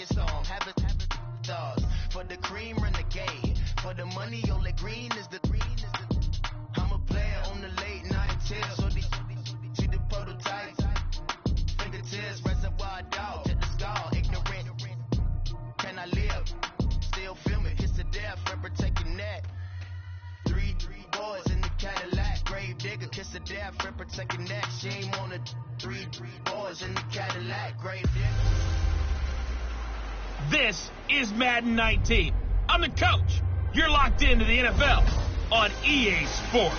biggest song. Have it stars for the cream renegade. For the money, only green is the I'm a player on the late night tips. So they see the prototype. Fingertips, reservoir dog, check the skull, ignorant. Can I live? Still film it, kiss to death, rep protecting that. Three boys in the Cadillac, grave digger, kiss to death, rep protecting that. Shame on the three boys in the Cadillac, grave digger. This is Madden 19. I'm the coach. You're locked into the NFL on EA Sports.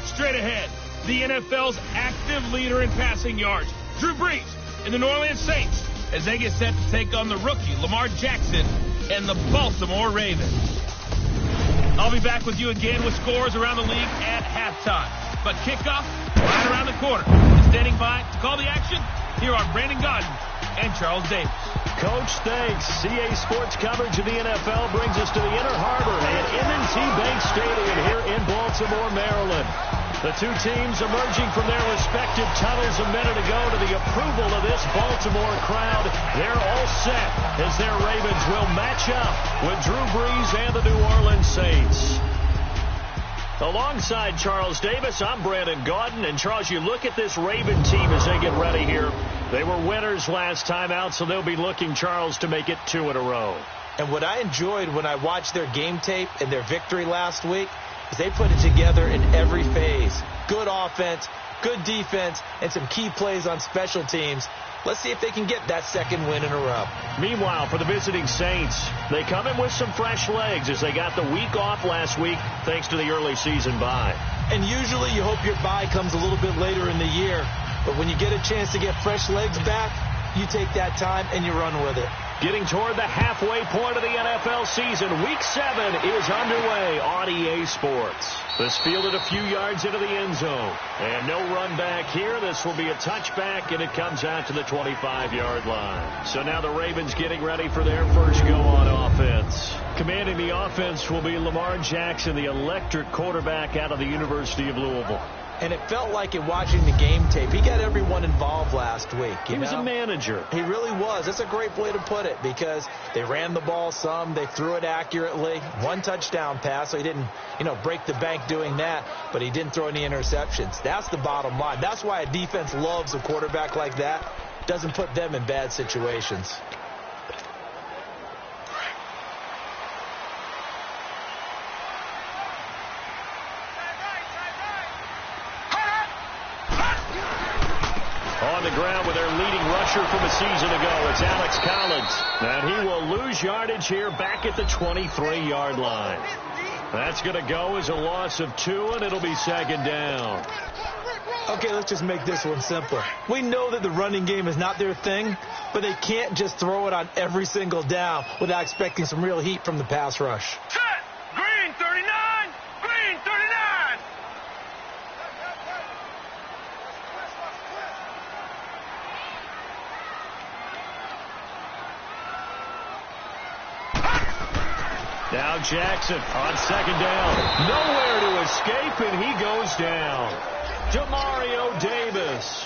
Straight ahead, the NFL's active leader in passing yards, Drew Brees, and the New Orleans Saints, as they get set to take on the rookie Lamar Jackson and the Baltimore Ravens. I'll be back with you again with scores around the league at halftime. But kickoff right around the corner. Standing by to call the action, here are Brandon Gaudin and Charles Davis. Coach, thanks. CA Sports coverage of the NFL brings us to the Inner Harbor at M&T Bank Stadium here in Baltimore, Maryland. The two teams emerging from their respective tunnels a minute ago to the approval of this Baltimore crowd. They're all set as their Ravens will match up with Drew Brees and the New Orleans Saints. Alongside Charles Davis, I'm Brandon Gaudin. And Charles, you look at this Raven team as they get ready here. They were winners last time out, so they'll be looking, Charles, to make it 2 in a row. And what I enjoyed when I watched their game tape and their victory last week is they put it together in every phase. Good offense, good defense, and some key plays on special teams. Let's see if they can get that second win in a row. Meanwhile, for the visiting Saints, they come in with some fresh legs as they got the week off last week thanks to the early season bye. And usually you hope your bye comes a little bit later in the year. But when you get a chance to get fresh legs back, you take that time and you run with it. Getting toward the halfway point of the NFL season, Week 7 is underway on EA Sports. This fielded a few yards into the end zone. And no run back here. This will be a touchback, and it comes out to the 25-yard line. So now the Ravens getting ready for their first go on offense. Commanding the offense will be Lamar Jackson, the electric quarterback out of the University of Louisville. And it felt like in watching the game tape, he got everyone involved last week. He was a manager. He really was. That's a great way to put it because they ran the ball some. They threw it accurately. 1 touchdown pass, so he didn't, break the bank doing that, but he didn't throw any interceptions. That's the bottom line. That's why a defense loves a quarterback like that. Doesn't put them in bad situations. On the ground with their leading rusher from a season ago, it's Alex Collins. And he will lose yardage here back at the 23-yard line. That's going to go as a loss of 2, and it'll be second down. Okay, let's just make this one simpler. We know that the running game is not their thing, but they can't just throw it on every single down without expecting some real heat from the pass rush. Set! Green 39! Green 39! Now Jackson on second down. Nowhere to escape, and he goes down. Demario Davis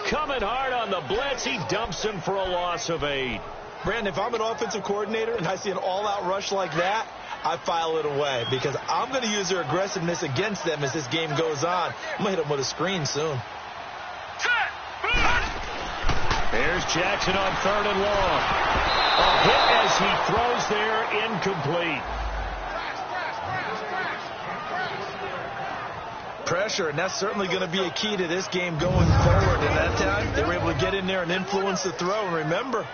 coming hard on the blitz. He dumps him for a loss of 8. Brandon, if I'm an offensive coordinator and I see an all-out rush like that, I file it away because I'm going to use their aggressiveness against them as this game goes on. I'm going to hit them with a screen soon. There's Jackson on 3rd and long. A hit as he throws there, incomplete. Pressure, and that's certainly going to be a key to this game going forward. And that time, they were able to get in there and influence the throw. And remember,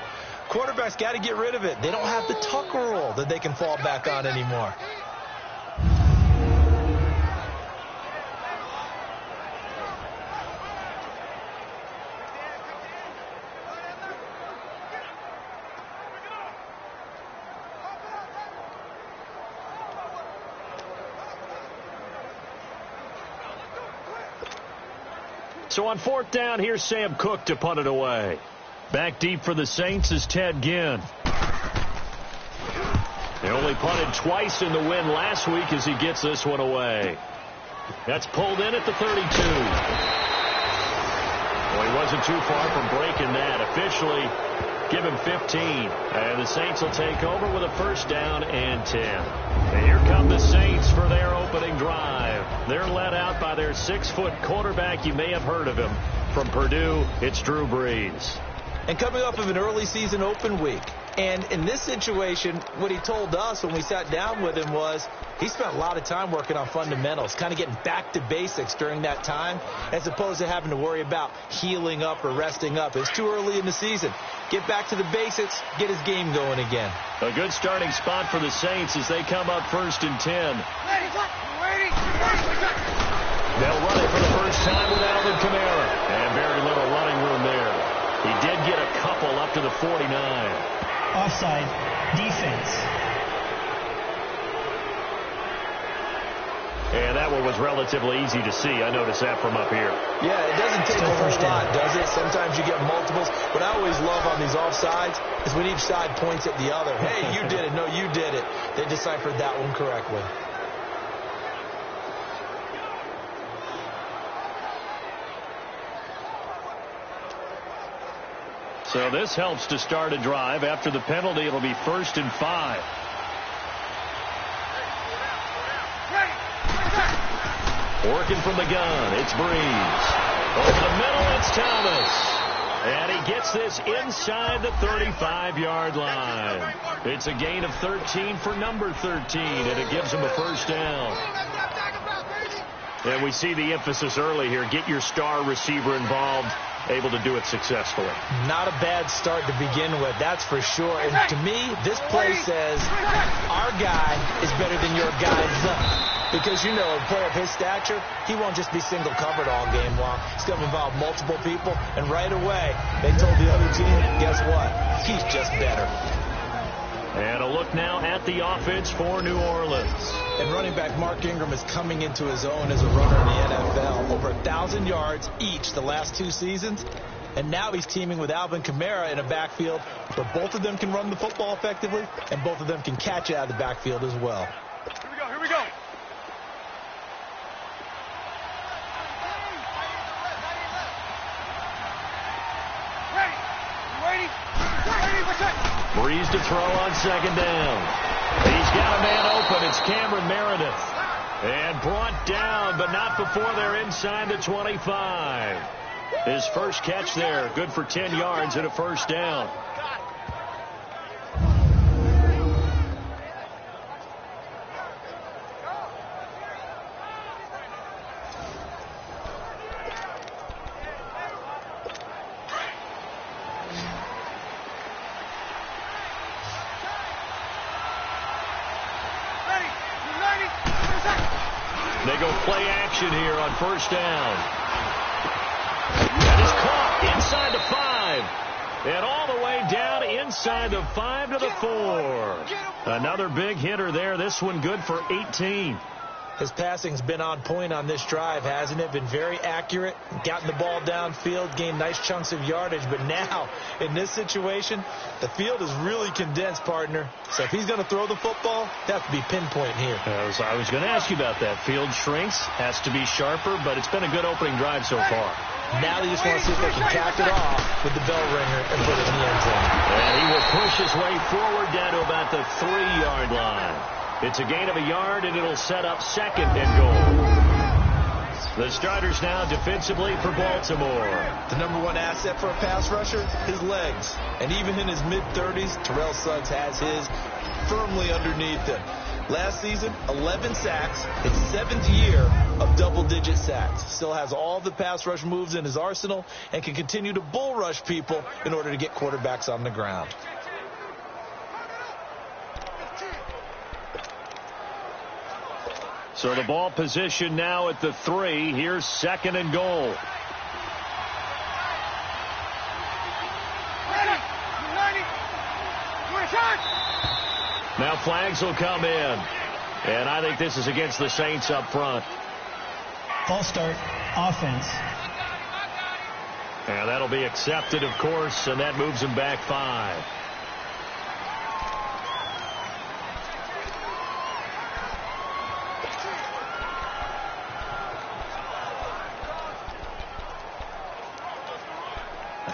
quarterbacks got to get rid of it. They don't have the tuck rule that they can fall back on anymore. So on 4th down, here's Sam Cook to punt it away. Back deep for the Saints is Ted Ginn. They only punted twice in the win last week as he gets this one away. That's pulled in at the 32. Well, he wasn't too far from breaking that. Officially, Give him 15. And the Saints will take over with a first down and 10. And here come the Saints for their opening drive. They're led out by their 6-foot quarterback. You may have heard of him. From Purdue, it's Drew Brees. And coming off of an early season open week. And in this situation, what he told us when we sat down with him was he spent a lot of time working on fundamentals, kind of getting back to basics during that time, as opposed to having to worry about healing up or resting up. It's too early in the season. Get back to the basics, get his game going again. A good starting spot for the Saints as they come up first and 10. They'll run it for the first time with Alvin Kamara. And very little running room there. He did get a couple up to the 49. Offside defense. And that one was relatively easy to see. I noticed that from up here. Yeah, it doesn't take a whole lot, does it? Sometimes you get multiples. What I always love on these offsides is when each side points at the other. Hey, you did it. No, you did it. They deciphered that one correctly. So this helps to start a drive. After the penalty, it'll be 1st and 5. Working from the gun, it's Brees. Over the middle, it's Thomas. And he gets this inside the 35-yard line. It's a gain of 13 for number 13, and it gives him a first down. And we see the emphasis early here. Get your star receiver involved. Able to do it successfully. Not a bad start to begin with, that's for sure. And to me, this play says our guy is better than your guy's. Because, you know, a player of his stature, he won't just be single covered all game long. He's going to involve multiple people. And right away, they told the other team, guess what? He's just better. And a look now at the offense for New Orleans. And running back Mark Ingram is coming into his own as a runner in the NFL. Over 1,000 yards each the last 2 seasons. And now he's teaming with Alvin Kamara in a backfield where both of them can run the football effectively and both of them can catch it out of the backfield as well. Here we go. Brees to throw on 2nd down. He's got a man open. It's Cameron Meredith. And brought down, but not before they're inside the 25. His first catch there, good for 10 yards and a first down. They go play action here on 1st down. That is caught inside the 5. And all the way down inside the 5 to the 4. Another big hitter there. This one good for 18. His passing's been on point on this drive, hasn't it? Been very accurate, gotten the ball downfield, gained nice chunks of yardage. But now, in this situation, the field is really condensed, partner. So if he's going to throw the football, that has to be pinpoint here. I was going to ask you about that. Field shrinks, has to be sharper, but it's been a good opening drive so far. Now they just want to see if they can cap it off with the bell ringer and put it in the end zone. And he will push his way forward down to about the 3-yard line. It's a gain of a yard, and it'll set up 2nd and goal. The starters now defensively for Baltimore. The #1 asset for a pass rusher, his legs. And even in his mid-30s, Terrell Suggs has his firmly underneath him. Last season, 11 sacks, his 7th year of double-digit sacks. Still has all the pass rush moves in his arsenal and can continue to bull rush people in order to get quarterbacks on the ground. So the ball position now at the 3. Here's 2nd and goal. Now flags will come in. And I think this is against the Saints up front. False start, offense. And that'll be accepted, of course, and that moves him back 5.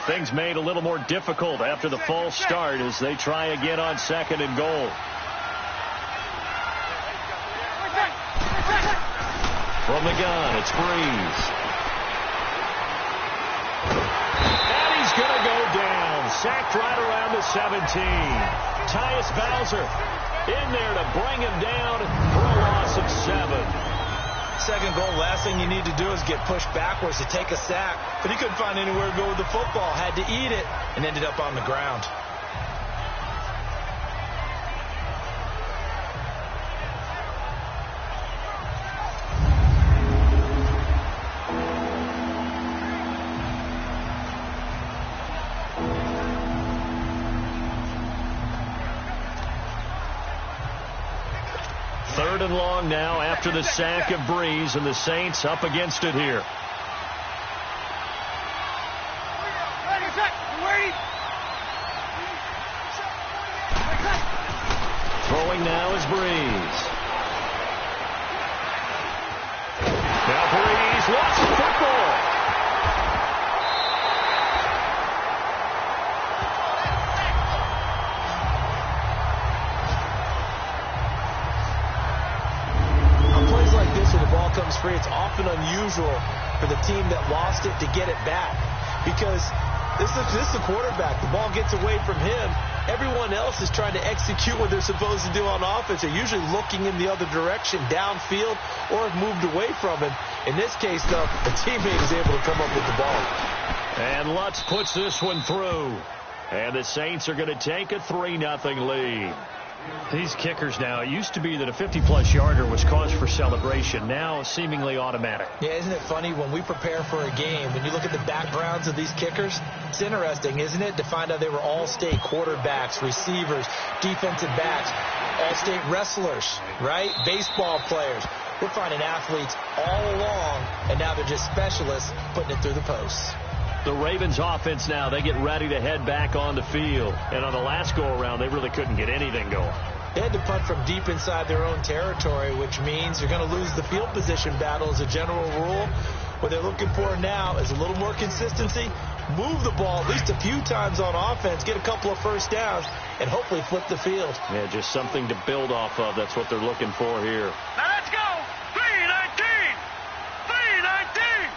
Things made a little more difficult after the false start as they try again on 2nd and goal. From the gun, it's Breeze. And he's going to go down. Sacked right around the 17. Tyus Bowser in there to bring him down for a loss of 7. Second goal, last thing you need to do is get pushed backwards to take a sack. But he couldn't find anywhere to go with the football. Had to eat it and ended up on the ground. Third and long now after the sack of Breeze, and the Saints up against it here. Throwing now is Breeze. Now Breeze lost the football. Comes free, it's often unusual for the team that lost it to get it back because this is the quarterback. The ball gets away from him. Everyone else is trying to execute what they're supposed to do on offense. They're usually looking in the other direction, downfield, or have moved away from him. In this case, though, the teammate is able to come up with the ball. And Lutz puts this one through. And the Saints are going to take a 3-0 lead. These kickers now, it used to be that a 50-plus yarder was cause for celebration. Now seemingly automatic. Yeah, isn't it funny when we prepare for a game, when you look at the backgrounds of these kickers, it's interesting, isn't it, to find out they were all-state quarterbacks, receivers, defensive backs, all-state wrestlers, right? Baseball players. We're finding athletes all along, and now they're just specialists putting it through the posts. The Ravens offense now, they get ready to head back on the field. And on the last go-around, they really couldn't get anything going. They had to punt from deep inside their own territory, which means you're going to lose the field position battle as a general rule. What they're looking for now is a little more consistency, move the ball at least a few times on offense, get a couple of first downs, and hopefully flip the field. Yeah, just something to build off of. That's what they're looking for here. Now let's go! 3-19! 3-19!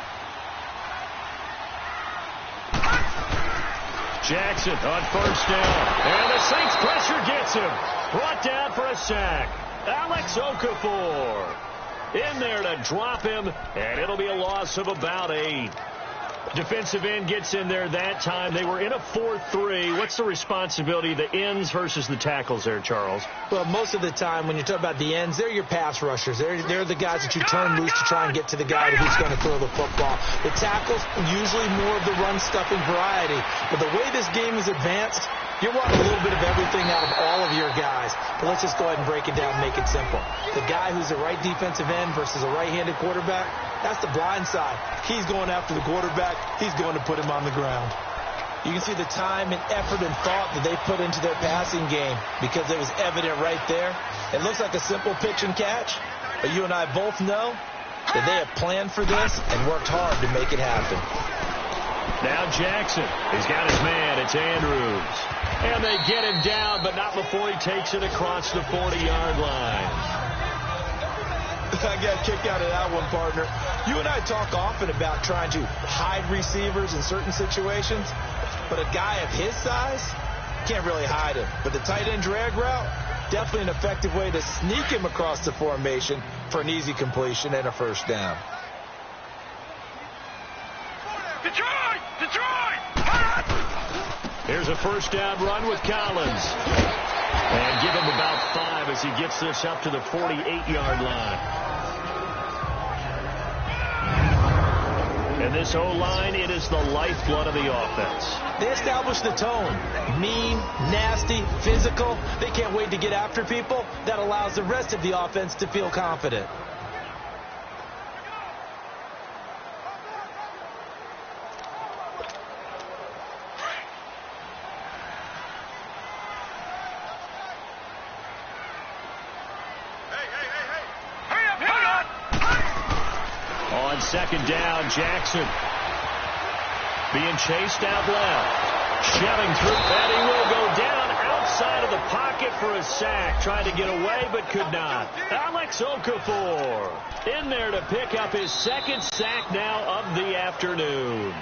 Jackson on first down. And the Saints pressure gets him. Brought down for a sack. Alex Okafor in there to drop him, and it'll be a loss of about 8. Defensive end gets in there that time. They were in a 4-3. What's the responsibility of the ends versus the tackles there, Charles? Well, most of the time when you talk about the ends, they're your pass rushers. They're the guys that you turn loose to try and get to the guy who's going to throw the football. The tackles, usually more of the run-stuffing variety. But the way this game is advanced, you're wanting a little bit of everything out of all of your guys. But let's just go ahead and break it down and make it simple. The guy who's a right defensive end versus a right-handed quarterback, that's the blind side. He's going after the quarterback. He's going to put him on the ground. You can see the time and effort and thought that they put into their passing game because it was evident right there. It looks like a simple pitch and catch, but you and I both know that they have planned for this and worked hard to make it happen. Now Jackson. He's got his man. It's Andrews. And they get him down, but not before he takes it across the 40-yard line. I got a kick out of that one, partner. You and I talk often about trying to hide receivers in certain situations, but a guy of his size can't really hide him. But the tight end drag route, definitely an effective way to sneak him across the formation for an easy completion and a first down. Detroit! Detroit! Here's a first down run with Collins. And give him about 5 as he gets this up to the 48-yard line. And this O-line, it is the lifeblood of the offense. They establish the tone. Mean, nasty, physical. They can't wait to get after people. That allows the rest of the offense to feel confident. On second down, Jackson. being chased out left. Shoving through, and he will go down outside of the pocket for a sack. Tried to get away, but could not. Alex Okafor in there to pick up his second sack now of the afternoon.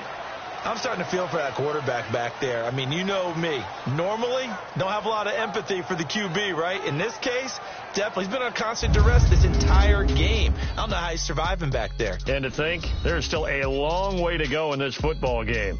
I'm starting to feel for that quarterback back there. I mean, you know me. Normally, don't have a lot of empathy for the QB, right? In this case, definitely. He's been on constant duress this entire game. I don't know how he's surviving back there. And to think, there's still a long way to go in this football game.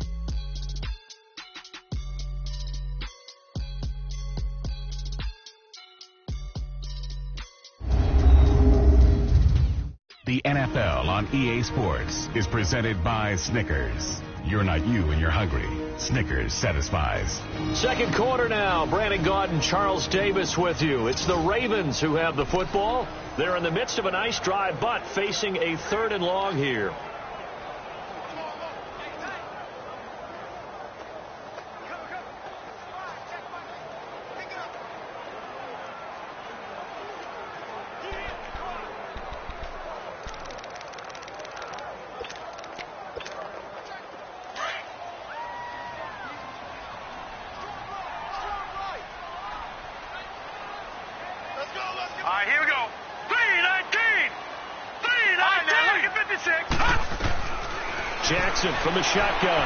The NFL on EA Sports is presented by Snickers. You're not you when you're hungry. Snickers satisfies. Second quarter now. Brandon Gaudin, Charles Davis with you. It's the Ravens who have the football. They're in the midst of a nice drive, but facing a 3rd and long here. All right, here we go. 3-19. 3-19. 56. Jackson from the shotgun.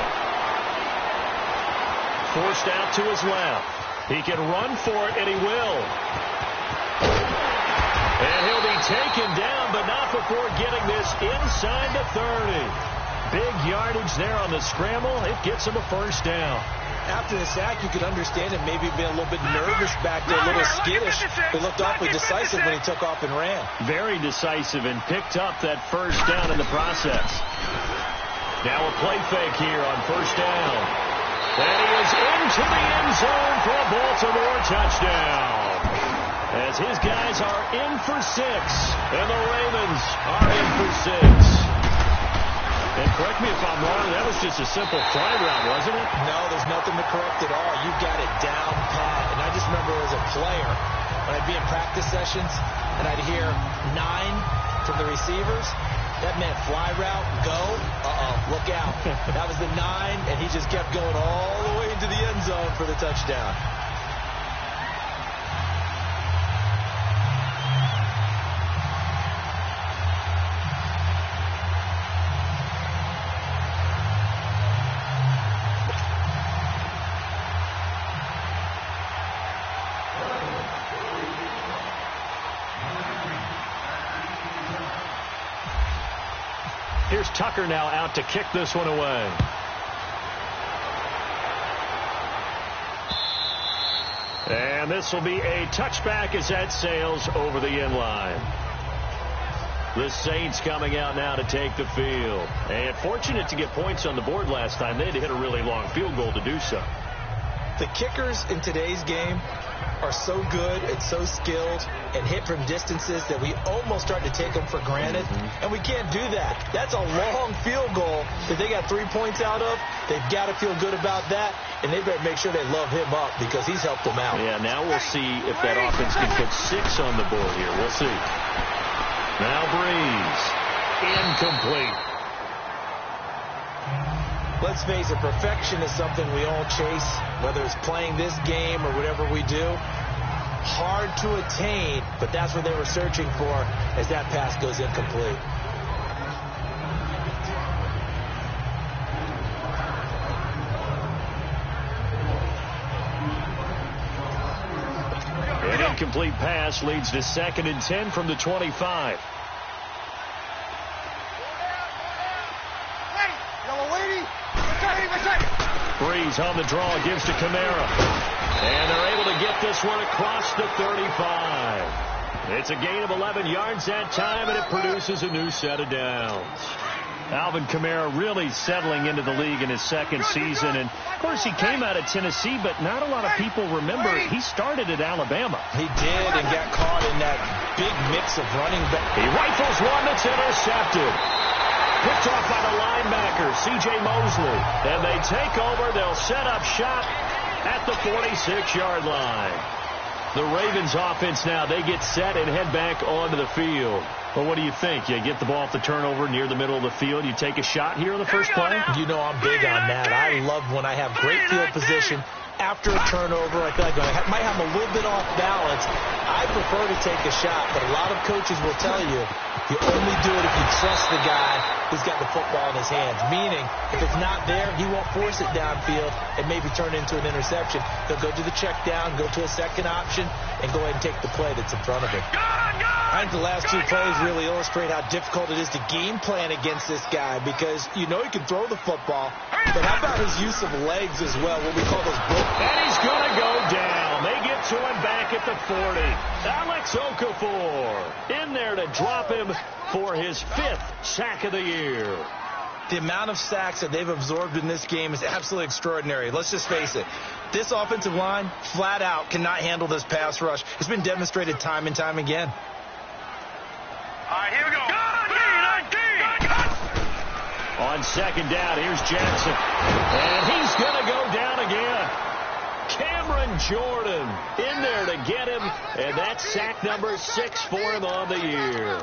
Forced out to his left. He can run for it, and he will. And he'll be taken down, but not before getting this inside the 30. Big yardage there on the scramble. It gets him a first down. After the sack, you could understand him maybe being a little bit nervous back there, a little skittish. He looked awfully decisive when he took off and ran. Very decisive and picked up that first down in the process. Now a play fake here on first down. And he is into the end zone for a Baltimore touchdown. As his guys are in for 6, and the Ravens are in for 6. And correct me if I'm wrong, that was just a simple fly route, wasn't it? No, there's nothing to correct at all. You got it down pat. And I just remember as a player, when I'd be in practice sessions, and I'd hear 9 from the receivers, that meant fly route, go, look out. That was the 9, and he just kept going all the way into the end zone for the touchdown. Here's Tucker now out to kick this one away. And this will be a touchback as that sails over the end line. The Saints coming out now to take the field. And fortunate to get points on the board last time. They had to hit a really long field goal to do so. The kickers in today's game are so good and so skilled and hit from distances that we almost start to take them for granted. And we can't do that. That's a long field goal that they got 3 points out of. They've got to feel good about that, and they better make sure they love him up because he's helped them out. Yeah, now we'll see if that offense can put 6 on the board here. We'll see. Now Breeze. Incomplete. Let's face it, perfection is something we all chase, whether it's playing this game or whatever we do. Hard to attain, but that's what they were searching for as that pass goes incomplete. An incomplete pass leads to 2nd and 10 from the 25. Breeze on the draw, gives to Kamara. And they're able to get this one across the 35. It's a gain of 11 yards that time, and it produces a new set of downs. Alvin Kamara really settling into the league in his 2nd season. And, of course, he came out of Tennessee, but not a lot of people remember he started at Alabama. He did and got caught in that big mix of running back. He rifles one that's intercepted. Picked off by the linebacker, C.J. Mosley. And they take over. They'll set up shop at the 46-yard line. The Ravens offense now, they get set and head back onto the field. Well, what do you think? You get the ball off the turnover near the middle of the field. You take a shot here on the first play? You know I'm big on that. I love when I have great field position. After a turnover, I feel like I might have a little bit off balance. I prefer to take a shot, but a lot of coaches will tell you only do it if you trust the guy who's got the football in his hands. Meaning, if it's not there, he won't force it downfield and maybe turn into an interception. He'll go to the check down, go to a second option, and go ahead and take the play that's in front of him. I think the last two plays really illustrate how difficult it is to game plan against this guy because you know he can throw the football, but how about his use of legs as well, what we call those broke. And he's going to go down. They get to him back at the 40. Alex Okafor in there to drop him for his 5th sack of the year. The amount of sacks that they've absorbed in this game is absolutely extraordinary. Let's just face it. This offensive line, flat out, cannot handle this pass rush. It's been demonstrated time and time again. All right, here we go. On second down, here's Jackson. And he's going to go down again. Cameron Jordan in there to get him. And that's sack number 6 for him on the year.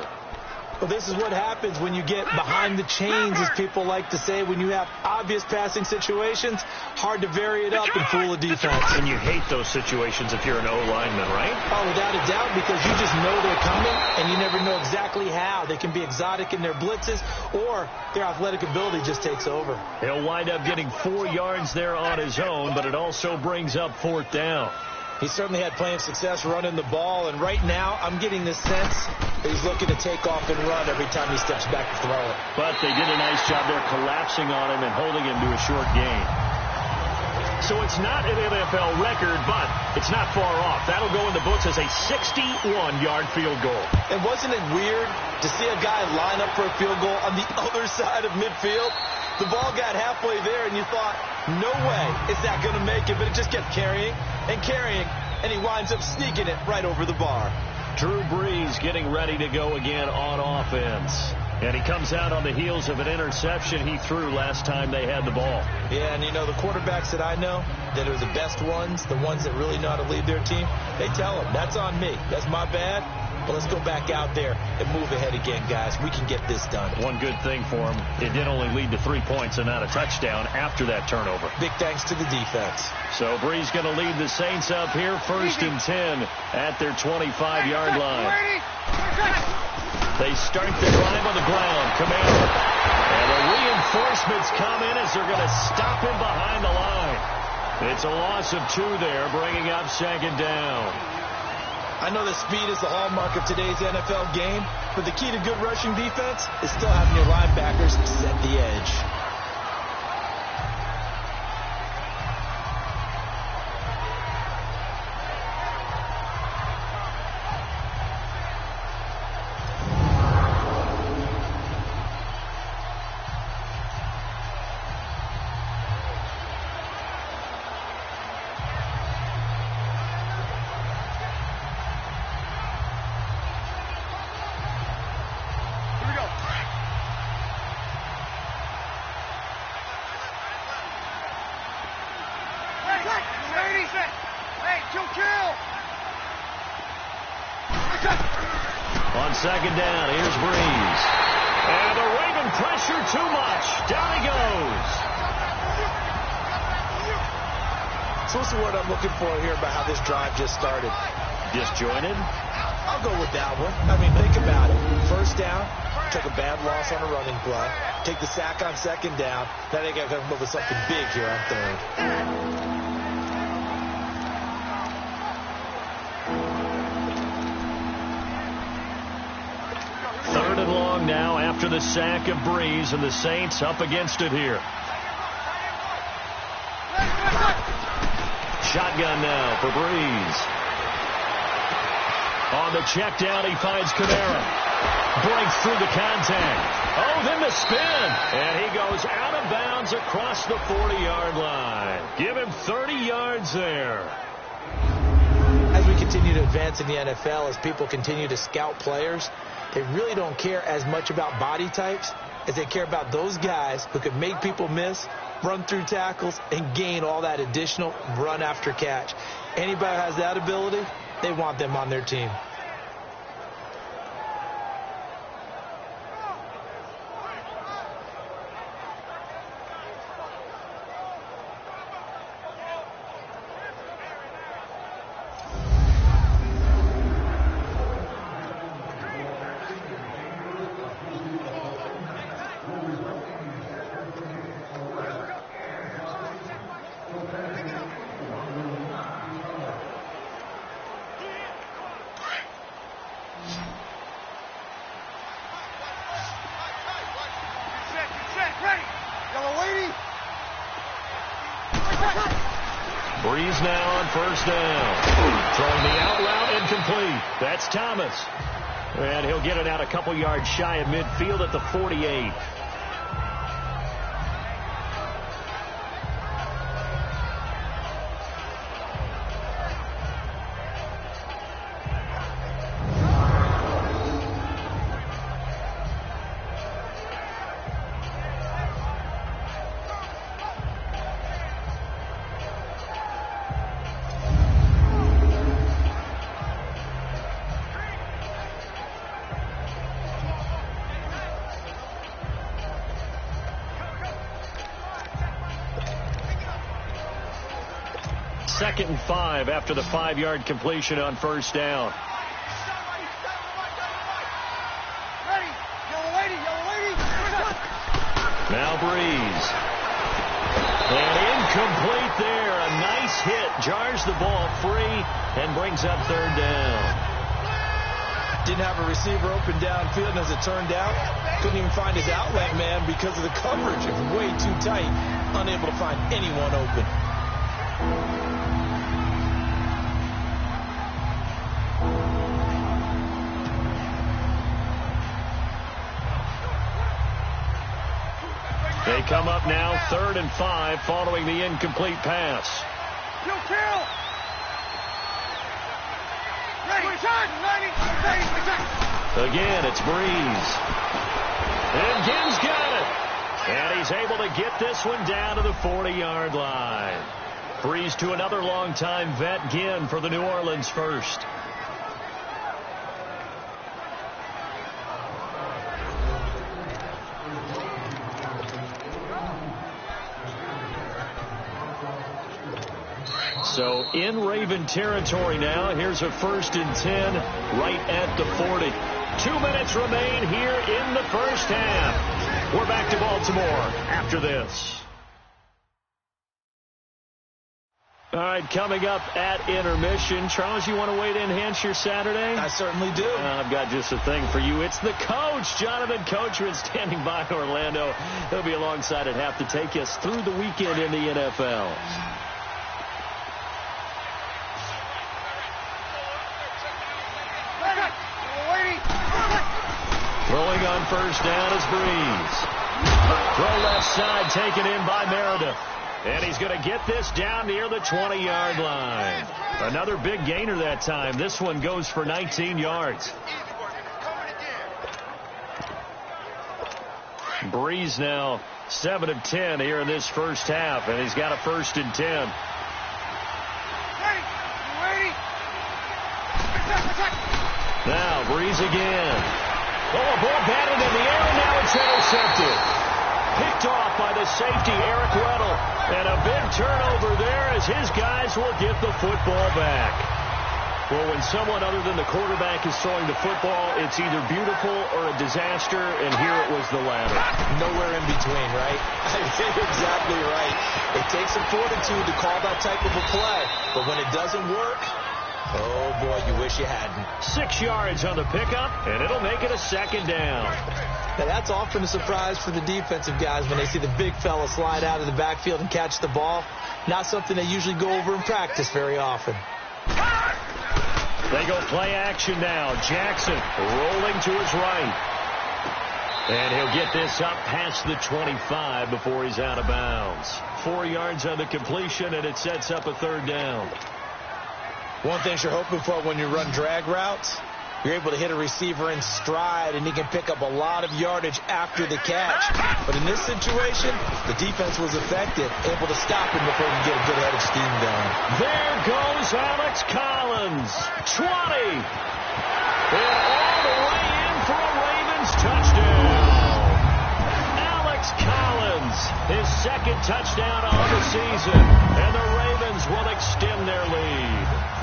Well, this is what happens when you get behind the chains, as people like to say. When you have obvious passing situations, hard to vary it up and fool a defense. And you hate those situations if you're an O-lineman, right? Oh, without a doubt, because you just know they're coming, and you never know exactly how. They can be exotic in their blitzes, or their athletic ability just takes over. He'll wind up getting 4 yards there on his own, but it also brings up 4th down. He certainly had plenty of success running the ball, and right now I'm getting the sense that he's looking to take off and run every time he steps back to throw it. But they did a nice job there collapsing on him and holding him to a short gain. So it's not an NFL record, but it's not far off. That'll go in the books as a 61-yard field goal. And wasn't it weird to see a guy line up for a field goal on the other side of midfield? The ball got halfway there, and you thought, no way is that going to make it, but it just kept carrying and carrying, and he winds up sneaking it right over the bar. Drew Brees getting ready to go again on offense. And he comes out on the heels of an interception he threw last time they had the ball. Yeah, and you know, the quarterbacks that I know that are the best ones, the ones that really know how to lead their team, they tell them, that's on me. That's my bad. Well, let's go back out there and move ahead again, guys. We can get this done. One good thing for him, it did only lead to 3 points and not a touchdown after that turnover. Big thanks to the defense. So Brees going to lead the Saints up here, 1st and 10 at their 25-yard line. They start the drive on the ground. Kamara. And the reinforcements come in as they're going to stop him behind the line. It's a loss of 2 there, bringing up 2nd down. I know that speed is the hallmark of today's NFL game, but the key to good rushing defense is still having your linebackers set the edge. On 2nd down, here's Brees. And the Raven pressure too much. Down he goes. So what's the word I'm looking for here about how this drive just started? Disjointed? I'll go with that one. I mean, think about it. 1st down, took a bad loss on a running play. Take the sack on 2nd down. Now they got to come up with something big here on 3rd. Now after the sack of Brees, and the Saints up against it here. Shotgun now for Brees. On the check down, he finds Kamara. Breaks through the contact. Oh, then the spin. And he goes out of bounds across the 40-yard line. Give him 30 yards there. As we continue to advance in the NFL, as people continue to scout players, they really don't care as much about body types as they care about those guys who can make people miss, run through tackles, and gain all that additional run after catch. Anybody who has that ability, they want them on their team. Breeze now on first down. Throwing the out route incomplete. That's Thomas. And he'll get it out a couple yards shy of midfield at the 48. Second and 5 after the 5-yard completion on first down. Now Breeze. And incomplete there. A nice hit. Jars the ball free and brings up third down. Didn't have a receiver open downfield, and as it turned out, couldn't even find his outlet man because of the coverage. It was way too tight. Unable to find anyone open. They come up now, 3rd and 5, following the incomplete pass. Again, it's Breeze. And Ginn's got it. And he's able to get this one down to the 40-yard line. Breeze to another longtime vet, Ginn, for the New Orleans first. So in Raven territory now. Here's a 1st and 10 right at the 40. 2 minutes remain here in the first half. We're back to Baltimore after this. All right, coming up at intermission. Charles, you want to wait to enhance your Saturday? I certainly do. I've got just a thing for you. It's the coach, Jonathan Coachman, standing by in Orlando. He'll be alongside at half to take us through the weekend in the NFL. Rolling on first down is Breeze. Throw left side taken in by Meredith. And he's going to get this down near the 20-yard line. Another big gainer that time. This one goes for 19 yards. Breeze now 7 of 10 here in this first half. And he's got a 1st and 10. Now Breeze again. Oh, a ball batted in the air, and now it's intercepted. Picked off by the safety, Eric Weddle. And a big turnover there as his guys will get the football back. Well, when someone other than the quarterback is throwing the football, it's either beautiful or a disaster, and here it was the latter. Nowhere in between, right? You're exactly right. It takes some fortitude to call that type of a play, but when it doesn't work, oh, boy, you wish you hadn't. 6 yards on the pickup, and it'll make it a 2nd down. Now, that's often a surprise for the defensive guys when they see the big fella slide out of the backfield and catch the ball. Not something they usually go over in practice very often. They go play action now. Jackson rolling to his right. And he'll get this up past the 25 before he's out of bounds. 4 yards on the completion, and it sets up a 3rd down. One thing you're hoping for when you run drag routes, you're able to hit a receiver in stride, and he can pick up a lot of yardage after the catch. But in this situation, the defense was effective, able to stop him before he could get a good head of steam going. There goes Alex Collins. 20. And all the way in for a Ravens touchdown. Alex Collins, his 2nd touchdown on the season. And the Ravens will extend their lead.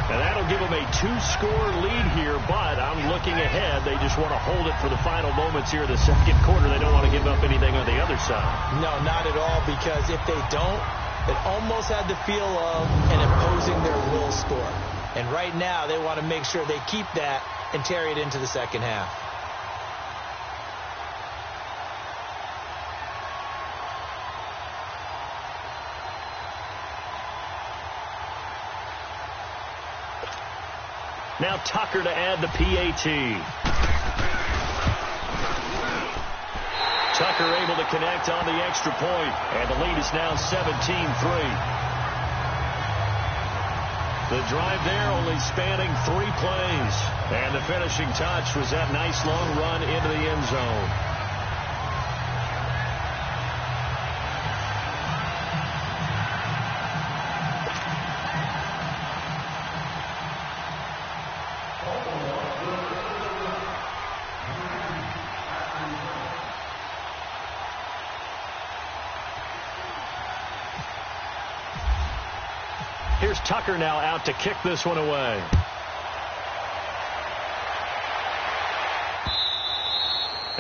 And that'll give them a 2-score lead here, but I'm looking ahead. They just want to hold it for the final moments here in the 2nd quarter. They don't want to give up anything on the other side. No, not at all, because if they don't, it almost had the feel of an imposing their will score. And right now, they want to make sure they keep that and carry it into the 2nd half. Now Tucker to add the PAT. Tucker able to connect on the extra point, and the lead is now 17-3. The drive there only spanning 3 plays. And the finishing touch was that nice long run into the end zone. Here's Tucker now out to kick this one away.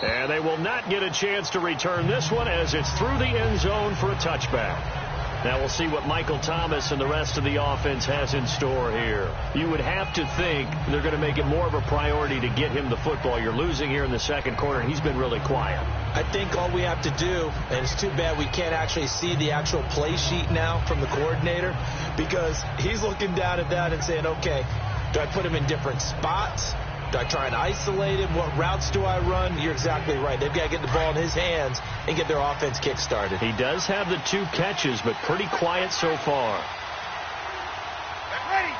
And they will not get a chance to return this one as it's through the end zone for a touchback. Now we'll see what Michael Thomas and the rest of the offense has in store here. You would have to think they're going to make it more of a priority to get him the football. You're losing here in the second quarter, and he's been really quiet. I think all we have to do, and it's too bad we can't actually see the actual play sheet now from the coordinator, because he's looking down at that and saying, okay, do I put him in different spots? Do I try and isolate him? What routes do I run? You're exactly right. They've got to get the ball in his hands and get their offense kick-started. He does have the 2 catches, but pretty quiet so far. Ready.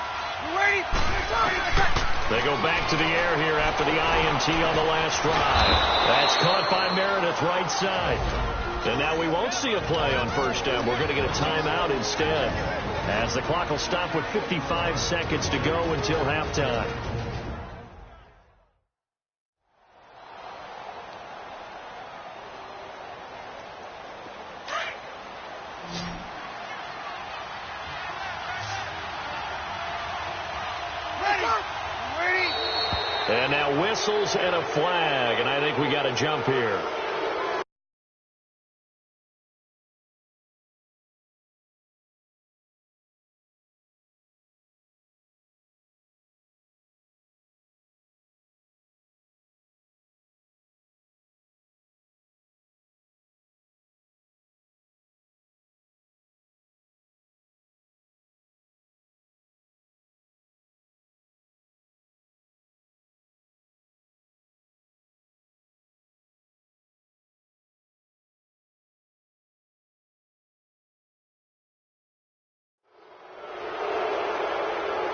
They go back to the air here after the INT on the last drive. That's caught by Meredith right side. And now we won't see a play on first down. We're going to get a timeout instead, as the clock will stop with 55 seconds to go until halftime. And now whistles and a flag, and I think we got a jump here.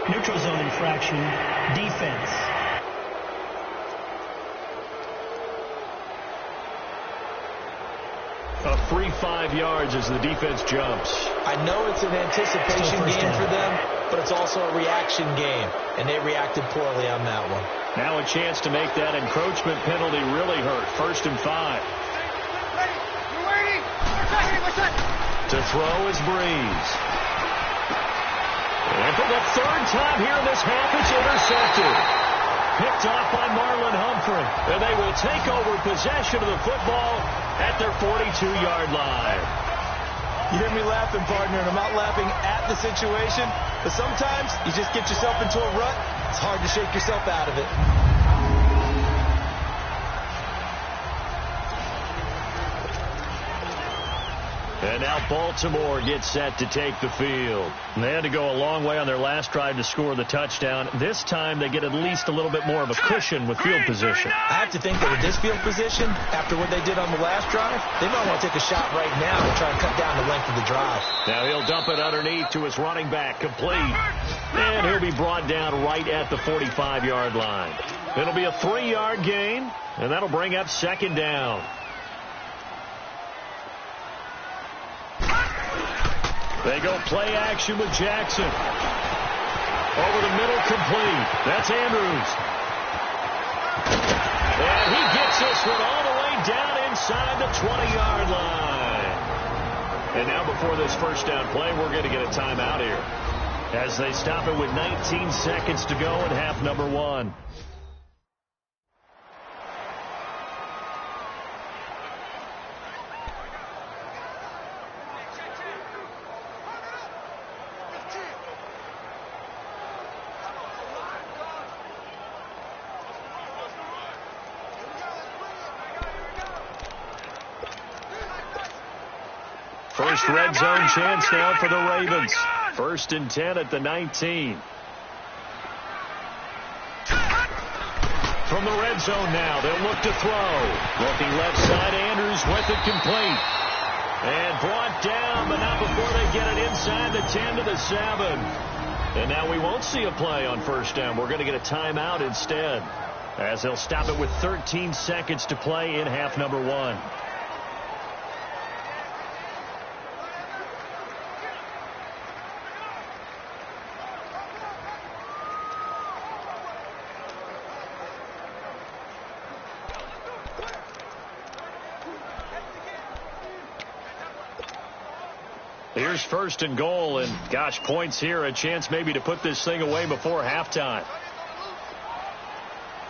Neutral zone infraction, defense. A free 5 yards as the defense jumps. I know it's an anticipation game for them, but it's also a reaction game, and they reacted poorly on that one. Now a chance to make that encroachment penalty really hurt. 1st and 5. To throw is Breeze. And for the 3rd time here in this half, it's intercepted. Picked off by Marlon Humphrey. And they will take over possession of the football at their 42-yard line. You hear me laughing, partner, and I'm not laughing at the situation, but sometimes you just get yourself into a rut. It's hard to shake yourself out of it. And now Baltimore gets set to take the field. And they had to go a long way on their last drive to score the touchdown. This time they get at least a little bit more of a cushion with field position. I have to think that with this field position, after what they did on the last drive, they might want to take a shot right now to try and cut down the length of the drive. Now he'll dump it underneath to his running back, complete. And he'll be brought down right at the 45-yard line. It'll be a 3-yard gain, and that'll bring up 2nd down. They go play action with Jackson. Over the middle, complete. That's Andrews. And he gets this one all the way down inside the 20-yard line. And now before this first down play, we're going to get a timeout here, as they stop it with 19 seconds to go in half number 1. First red zone chance now for the Ravens. 1st and 10 at the 19. From the red zone now, they'll look to throw. Looking left side, Andrews with it complete. And brought down, but not before they get it inside the 10 to the 7. And now we won't see a play on first down. We're going to get a timeout instead, as they'll stop it with 13 seconds to play in half number 1. Here's first and goal, and gosh, points here, a chance maybe to put this thing away before halftime.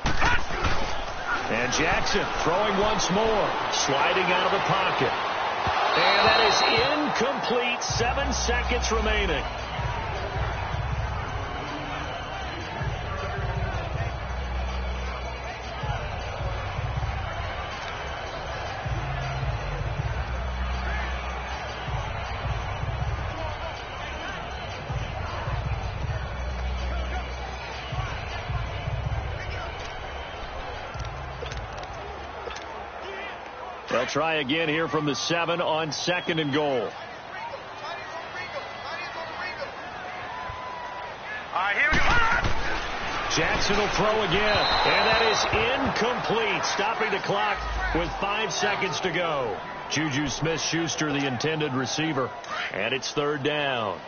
And Jackson throwing once more, sliding out of the pocket. And that is incomplete, 7 seconds remaining. They'll try again here from the 7 on second and goal. All right, here we go. Jackson will throw again, and that is incomplete, stopping the clock with 5 seconds to go. Juju Smith-Schuster, the intended receiver, and it's third down.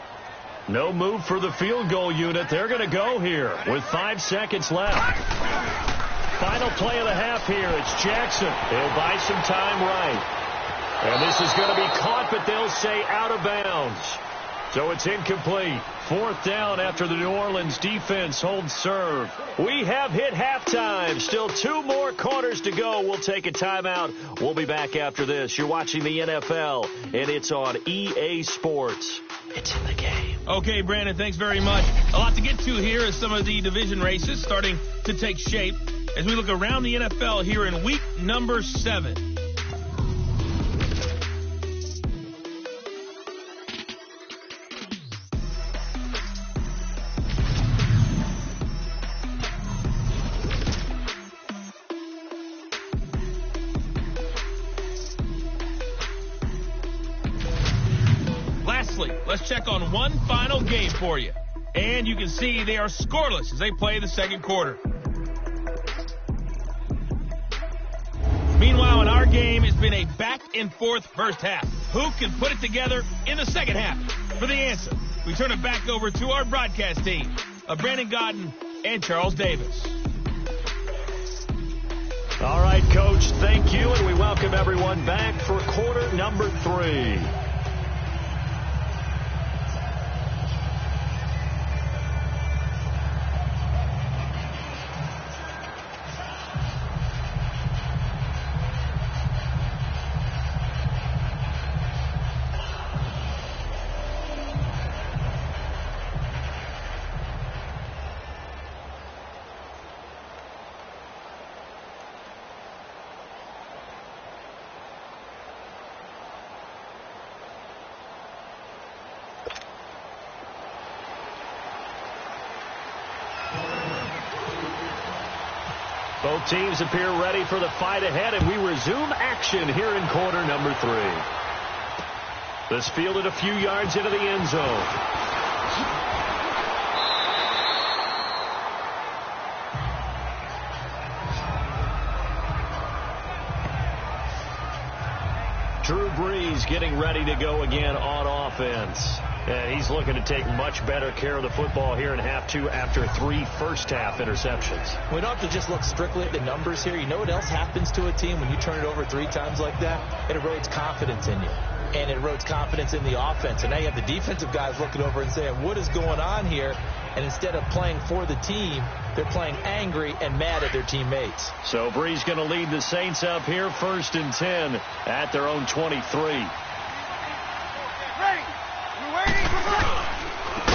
No move for the field goal unit. They're going to go here with 5 seconds left. Final play of the half here. It's Jackson. He'll buy some time right. And this is going to be caught, but they'll say out of bounds. So it's incomplete. Fourth down after the New Orleans defense holds serve. We have hit halftime. Still 2 more quarters to go. We'll take a timeout. We'll be back after this. You're watching the NFL, and it's on EA Sports. It's in the game. Okay, Brandon, thanks very much. A lot to get to here as some of the division races starting to take shape as we look around the NFL here in week number 7. Lastly, let's check on one final game for you. And you can see they are scoreless as they play the second quarter. Meanwhile, in our game, it's been a back-and-forth first half. Who can put it together in the second half? For the answer, we turn it back over to our broadcast team of Brandon Gaudin and Charles Davis. All right, Coach, thank you, and we welcome everyone back for quarter number 3. Both teams appear ready for the fight ahead, and we resume action here in quarter number 3. This fielded a few yards into the end zone. Drew Brees getting ready to go again on offense. And he's looking to take much better care of the football here in half 2 after 3 first-half interceptions. We don't have to just look strictly at the numbers here. You know what else happens to a team when you turn it over 3 times like that? It erodes confidence in you. And it erodes confidence in the offense. And now you have the defensive guys looking over and saying, what is going on here? And instead of playing for the team, they're playing angry and mad at their teammates. So Brees going to lead the Saints up here, 1st and 10 at their own 23.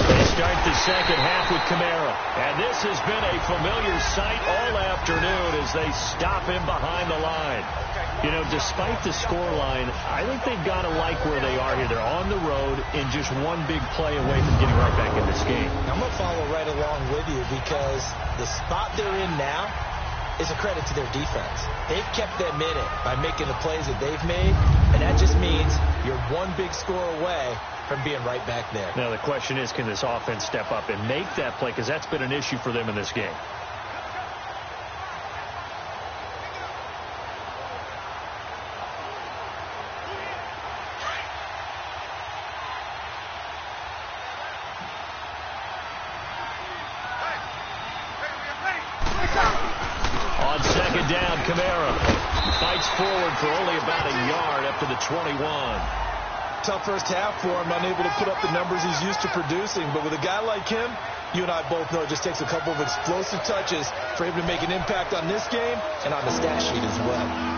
They start the second half with Kamara. And this has been a familiar sight all afternoon as they stop him behind the line. You know, despite the scoreline, I think they've got to like where they are here. They're on the road and just one big play away from getting right back in this game. I'm going to follow right along with you because the spot they're in now, is a credit to their defense. They've kept them in it by making the plays that they've made, and that just means you're one big score away from being right back there. Now the question is, can this offense step up and make that play? Because that's been an issue for them in this game. On second down, Kamara fights forward for only about a yard up to the 21. Tough first half for him, unable to put up the numbers he's used to producing. But with a guy like him, you and I both know it just takes a couple of explosive touches for him to make an impact on this game and on the stat sheet as well.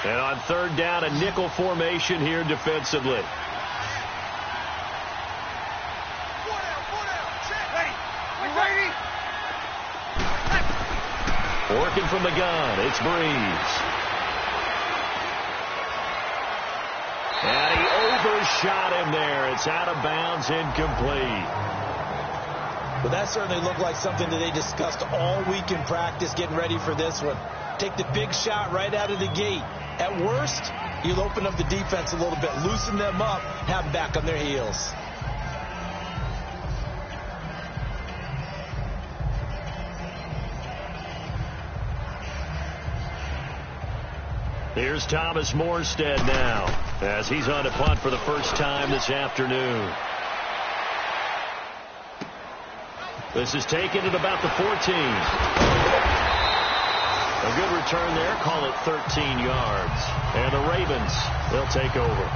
And on third down, a nickel formation here defensively. Working from the gun, it's Breeze. And he overshot him there. It's out of bounds, incomplete. Well, that certainly looked like something that they discussed all week in practice getting ready for this one. Take the big shot right out of the gate. At worst, you'll open up the defense a little bit, loosen them up, have them back on their heels. Here's Thomas Morstead now as he's on to punt for the first time this afternoon. This is taken at about the 14. A good return there. Call it 13 yards. And the Ravens, they'll take over.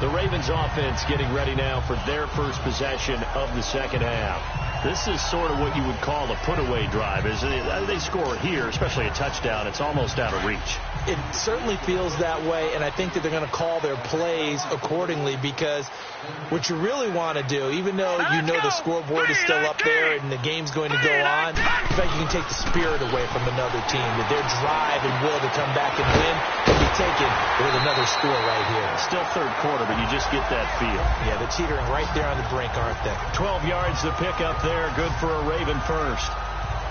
The Ravens offense getting ready now for their first possession of the second half. This is sort of what you would call a put-away drive. They score here, especially a touchdown. It's almost out of reach. It certainly feels that way, and I think that they're going to call their plays accordingly, because what you really want to do, even though you know the scoreboard is still up there and the game's going to go on, in fact, you can take the spirit away from another team, that their drive and will to come back and win can be taken with another score right here. Still third quarter, but you just get that feel. Yeah, they're teetering right there on the brink, aren't they? 12 yards to pick up there. Good for a Raven first.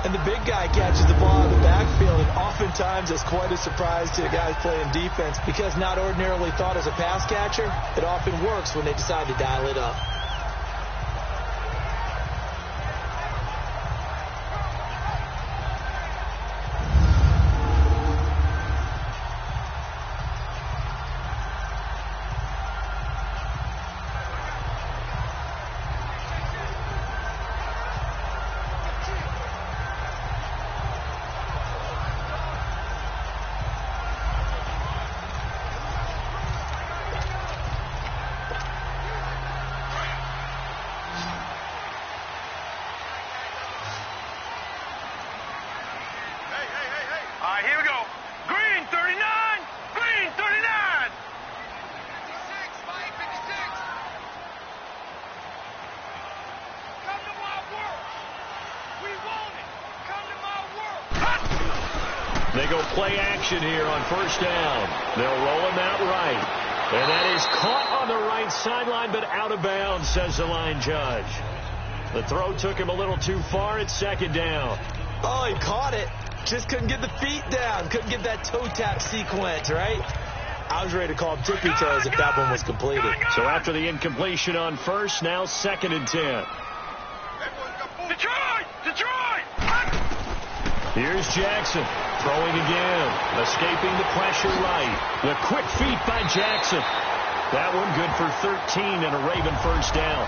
And the big guy catches the ball in the backfield, and oftentimes it's quite a surprise to the guys playing defense, because not ordinarily thought as a pass catcher, it often works when they decide to dial it up. They go play action here on first down. They'll roll him out right. And that is caught on the right sideline, but out of bounds, says the line judge. The throw took him a little too far. It's second down. Oh, he caught it. Just couldn't get the feet down. Couldn't get that toe tap sequence, right? I was ready to call him tippy toes if that one was completed. So after the incompletion on first, now 2nd and 10. Detroit! Here's Jackson, throwing again, escaping the pressure right. The quick feet by Jackson. That one good for 13 and a Raven first down.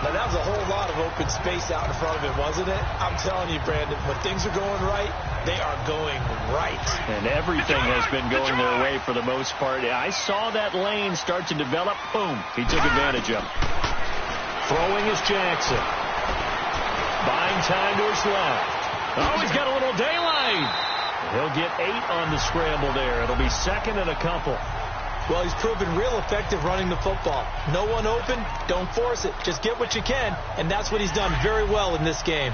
Now, that was a whole lot of open space out in front of it, wasn't it? I'm telling you, Brandon, when things are going right, they are going right. And everything has been going their way for the most part. I saw that lane start to develop. Boom. He took advantage of it. Throwing is Jackson. Buying time to his left. Oh, he's got a little daylight. He'll get 8 on the scramble there. It'll be 2nd and a couple. Well, he's proven real effective running the football. No one open, don't force it. Just get what you can, and that's what he's done very well in this game.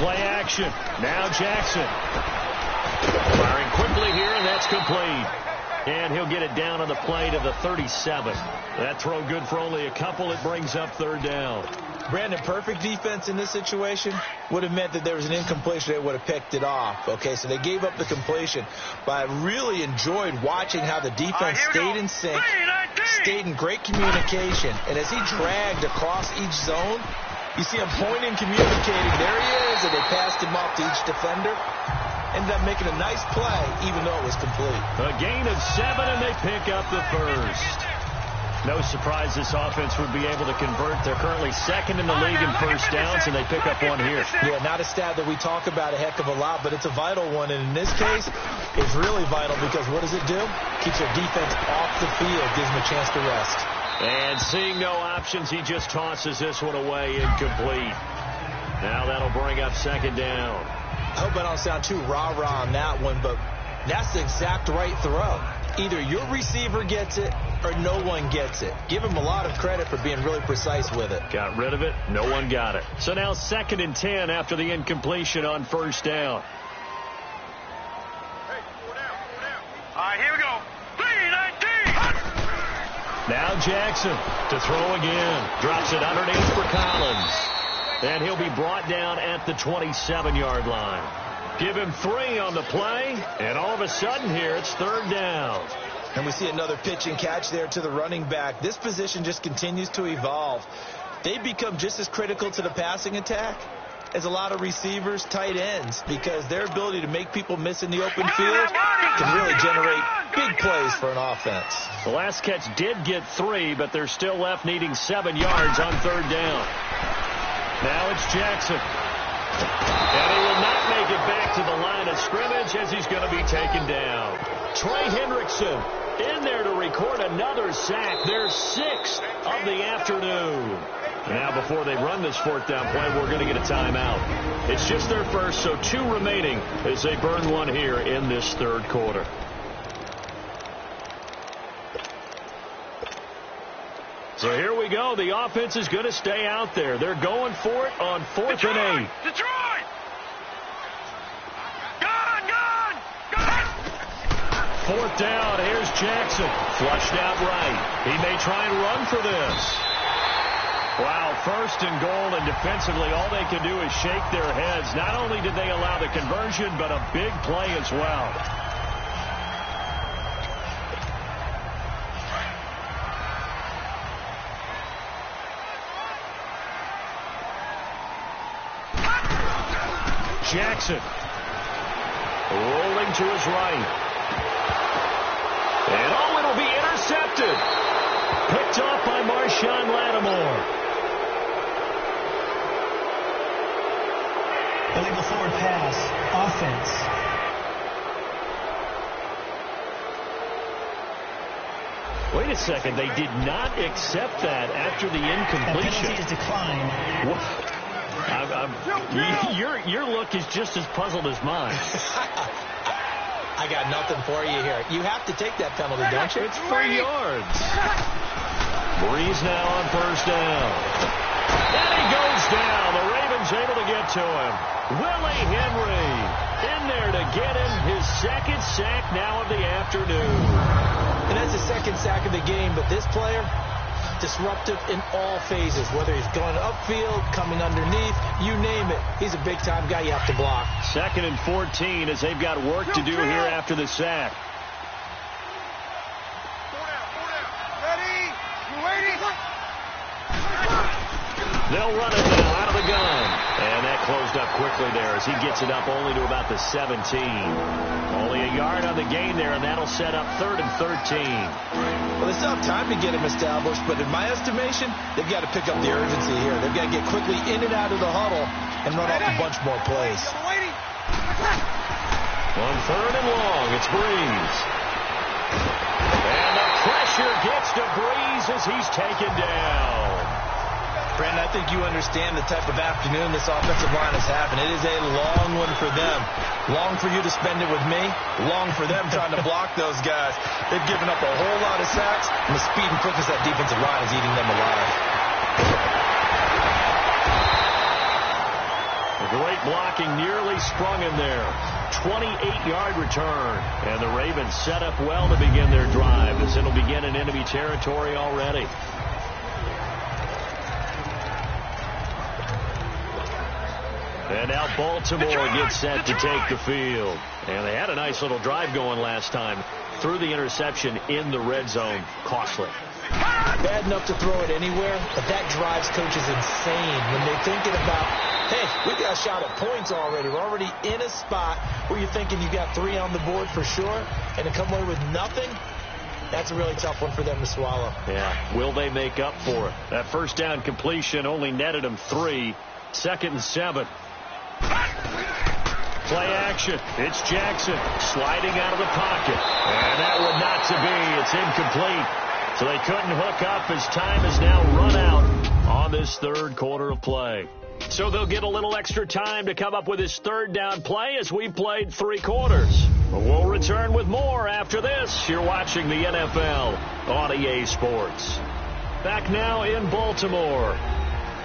Play action. Now Jackson. Firing quickly here, and that's complete. And he'll get it down on the play to the 37. That throw good for only a couple. It brings up third down. Brandon, perfect defense in this situation would have meant that there was an incompletion. They would have picked it off. Okay, so they gave up the completion. But I really enjoyed watching how the defense stayed in sync, stayed in great communication. And as he dragged across each zone, you see him pointing, communicating. There he is, and they passed him off to each defender. Ended up making a nice play, even though it was complete. A gain of 7, and they pick up the first. No surprise this offense would be able to convert. They're currently second in the league in first downs, and they pick up one here. Yeah, not a stat that we talk about a heck of a lot, but it's a vital one. And in this case, it's really vital because what does it do? Keeps their defense off the field, gives them a chance to rest. And seeing no options, he just tosses this one away, incomplete. Now that'll bring up second down. I hope I don't sound too rah-rah on that one, but that's the exact right throw. Either your receiver gets it or no one gets it. Give him a lot of credit for being really precise with it. Got rid of it. No one got it. So now 2nd and 10 after the incompletion on first down. Hey, 4 down. All right, here we go. 3-19. Now Jackson to throw again. Drops it underneath for Collins. And he'll be brought down at the 27-yard line. Give him 3 on the play, and all of a sudden here it's third down. And we see another pitch and catch there to the running back. This position just continues to evolve. They become just as critical to the passing attack as a lot of receivers, tight ends, because their ability to make people miss in the open field can really generate big plays for an offense. The last catch did get 3, but they're still left needing 7 yards on third down. Now it's Jackson. And he will not make it back to the line of scrimmage as he's going to be taken down. Trey Hendrickson in there to record another sack. Their 6th of the afternoon. Now before they run this 4th down play, we're going to get a timeout. It's just their first, so 2 remaining as they burn one here in this third quarter. So here we go. The offense is going to stay out there. They're going for it on 4th and 8. Detroit! Gone! 4th down. Here's Jackson. Flushed out right. He may try and run for this. Wow, 1st and goal, and defensively all they can do is shake their heads. Not only did they allow the conversion, but a big play as well. Jackson rolling to his right. And it'll be intercepted. Picked off by Marshawn Lattimore. Illegal forward pass. Offense. Wait a second. They did not accept that after the incompletion. Penalty is declined. Your look is just as puzzled as mine. I got nothing for you here. You have to take that penalty, don't you? It's 3 yards. Breeze now on first down. And he goes down. The Ravens able to get to him. Willie Henry in there to get him his 2nd sack now of the afternoon. And that's the 2nd sack of the game, but this player, disruptive in all phases, whether he's going upfield, coming underneath, you name it. He's a big-time guy you have to block. 2nd and 14 as they've got work to do here after the sack. 4 down. Ready? You waiting? They'll run it now out of the gun. And that closed up quickly there as he gets it up only to about the 17. Only a yard on the gain there, and that'll set up 3rd and 13. Well, they still have time to get him established, but in my estimation, they've got to pick up the urgency here. They've got to get quickly in and out of the huddle and run off a bunch more plays. On 3rd and long, it's Breeze. And the pressure gets to Breeze as he's taken down. Brandon, I think you understand the type of afternoon this offensive line is having. It is a long one for them. Long for you to spend it with me. Long for them trying to block those guys. They've given up a whole lot of sacks, and the speed and quickness of that defensive line is eating them alive. Great blocking, nearly sprung him there. 28-yard return. And the Ravens set up well to begin their drive as it'll begin in enemy territory already. And now Baltimore gets set to take the field. And they had a nice little drive going last time. Threw the interception in the red zone. Costly. Bad enough to throw it anywhere, but that drives coaches insane when they're thinking about, hey, we got a shot at points already. We're already in a spot where you're thinking you got 3 on the board for sure, and to come away with nothing, that's a really tough one for them to swallow. Yeah, will they make up for it? That first down completion only netted them 3. 2nd and 7. Play action. It's Jackson sliding out of the pocket. And that one not to be. It's incomplete. So they couldn't hook up as time has now run out on this third quarter of play. So they'll get a little extra time to come up with his third down play as we played 3 quarters. We'll return with more after this. You're watching the NFL on EA Sports. Back now in Baltimore.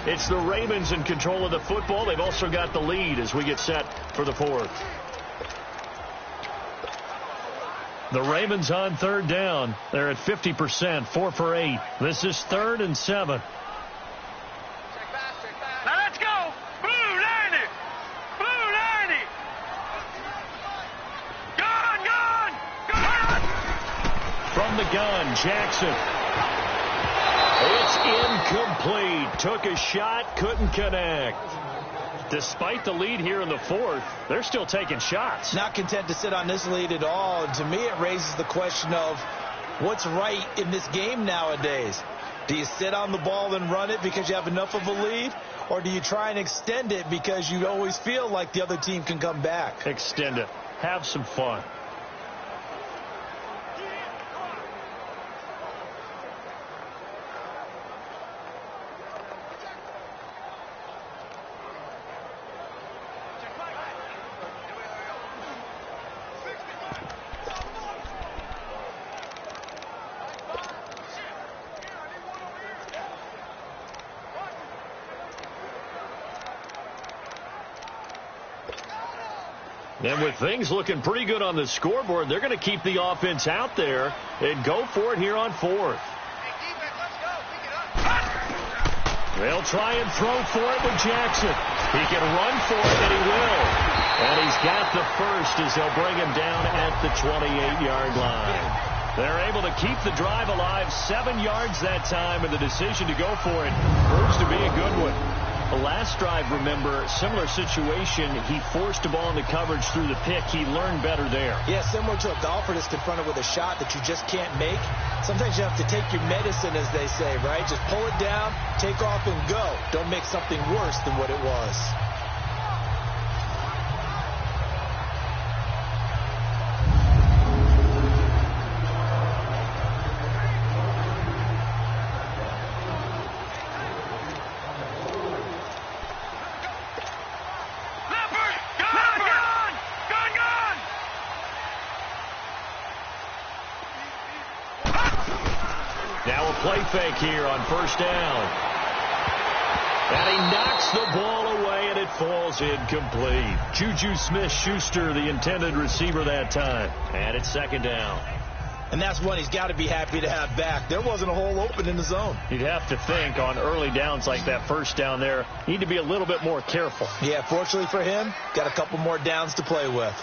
It's the Ravens in control of the football. They've also got the lead as we get set for the 4th. The Ravens on third down. They're at 50%, 4 for 8. This is 3rd and 7. Now let's go. Blue 90. Blue 90. Gun. From the gun, Jackson. It's incomplete. Took a shot, couldn't connect. Despite the lead here in the 4th, they're still taking shots. Not content to sit on this lead at all. And to me, it raises the question of what's right in this game nowadays. Do you sit on the ball and run it because you have enough of a lead? Or do you try and extend it because you always feel like the other team can come back? Extend it. Have some fun. And with things looking pretty good on the scoreboard, they're going to keep the offense out there and go for it here on 4th. They'll try and throw for it with Jackson. He can run for it, and he will. And he's got the first as they'll bring him down at the 28-yard line. They're able to keep the drive alive, 7 yards that time, and the decision to go for it proves to be a good one. The last drive, remember, similar situation. He forced a ball into coverage through the pick. He learned better there. Yeah, similar to a golfer that's confronted with a shot that you just can't make. Sometimes you have to take your medicine, as they say, right? Just pull it down, take off, and go. Don't make something worse than what it was. Now a play fake here on first down. And he knocks the ball away, and it falls incomplete. Juju Smith-Schuster, the intended receiver that time. And it's 2nd down. And that's one he's got to be happy to have back. There wasn't a hole open in the zone. You'd have to think on early downs like that first down there, need to be a little bit more careful. Yeah, fortunately for him, got a couple more downs to play with.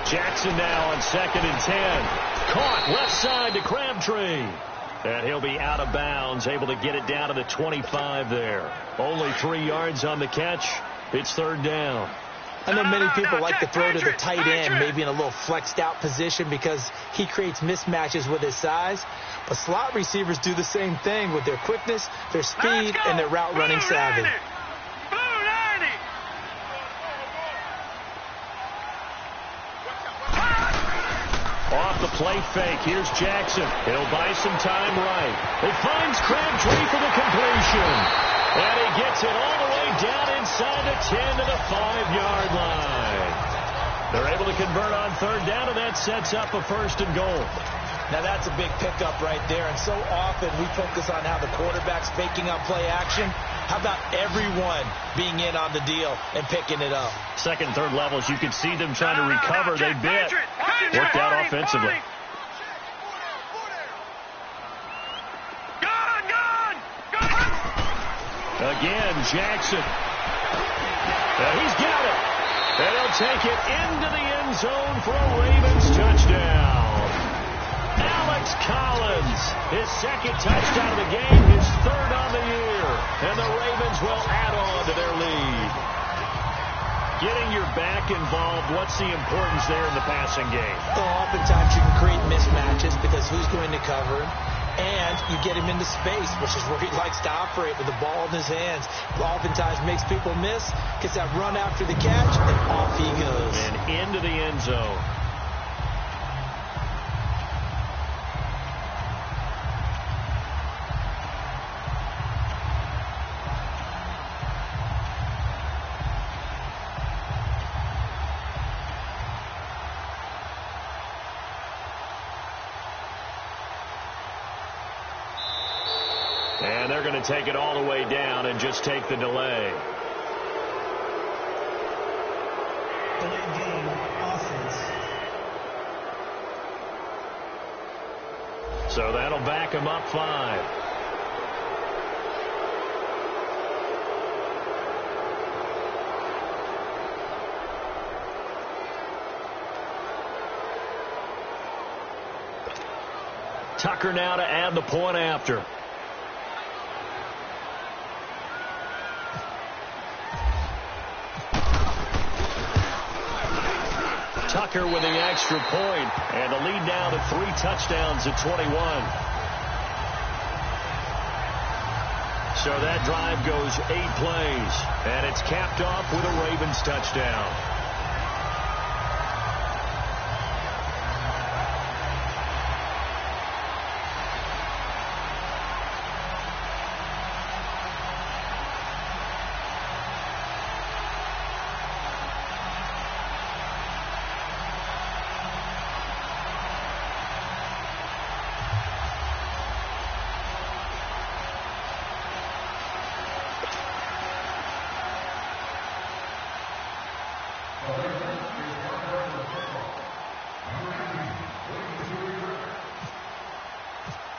Jackson now on 2nd and 10. Caught left side to Crabtree. And he'll be out of bounds, able to get it down to the 25 there. Only 3 yards on the catch. It's 3rd down. I know many people like to throw to the tight end, maybe in a little flexed out position because he creates mismatches with his size. But slot receivers do the same thing with their quickness, their speed, and their route running savvy. Off the play fake, here's Jackson. He'll buy some time right. It finds Crabtree for the completion. And he gets it all the way down inside the 10 to the 5-yard line. They're able to convert on 3rd down, and that sets up a 1st and goal. Now, that's a big pickup right there, and so often we focus on how the quarterback's faking out play action. How about everyone being in on the deal and picking it up? Second, third levels, you can see them trying to recover. They bit. Worked out offensively. Again, Jackson. He's got it. And he'll take it into the end zone for a Ravens touchdown. Alex Collins, his second touchdown of the game, his third on the year. And the Ravens will add on to their lead. Getting your back involved, what's the importance there in the passing game? Well, oftentimes you can create mismatches because who's going to cover him? And you get him into space, which is where he likes to operate with the ball in his hands. Oftentimes makes people miss, gets that run after the catch, and off he goes. And into the end zone. And they're going to take it all the way down and just take the delay. Delayed game, offense. So that'll back them up 5. Tucker now to add the point after. Tucker with the extra point, and the lead now to 3 touchdowns at 21. So that drive goes 8 plays, and it's capped off with a Ravens touchdown.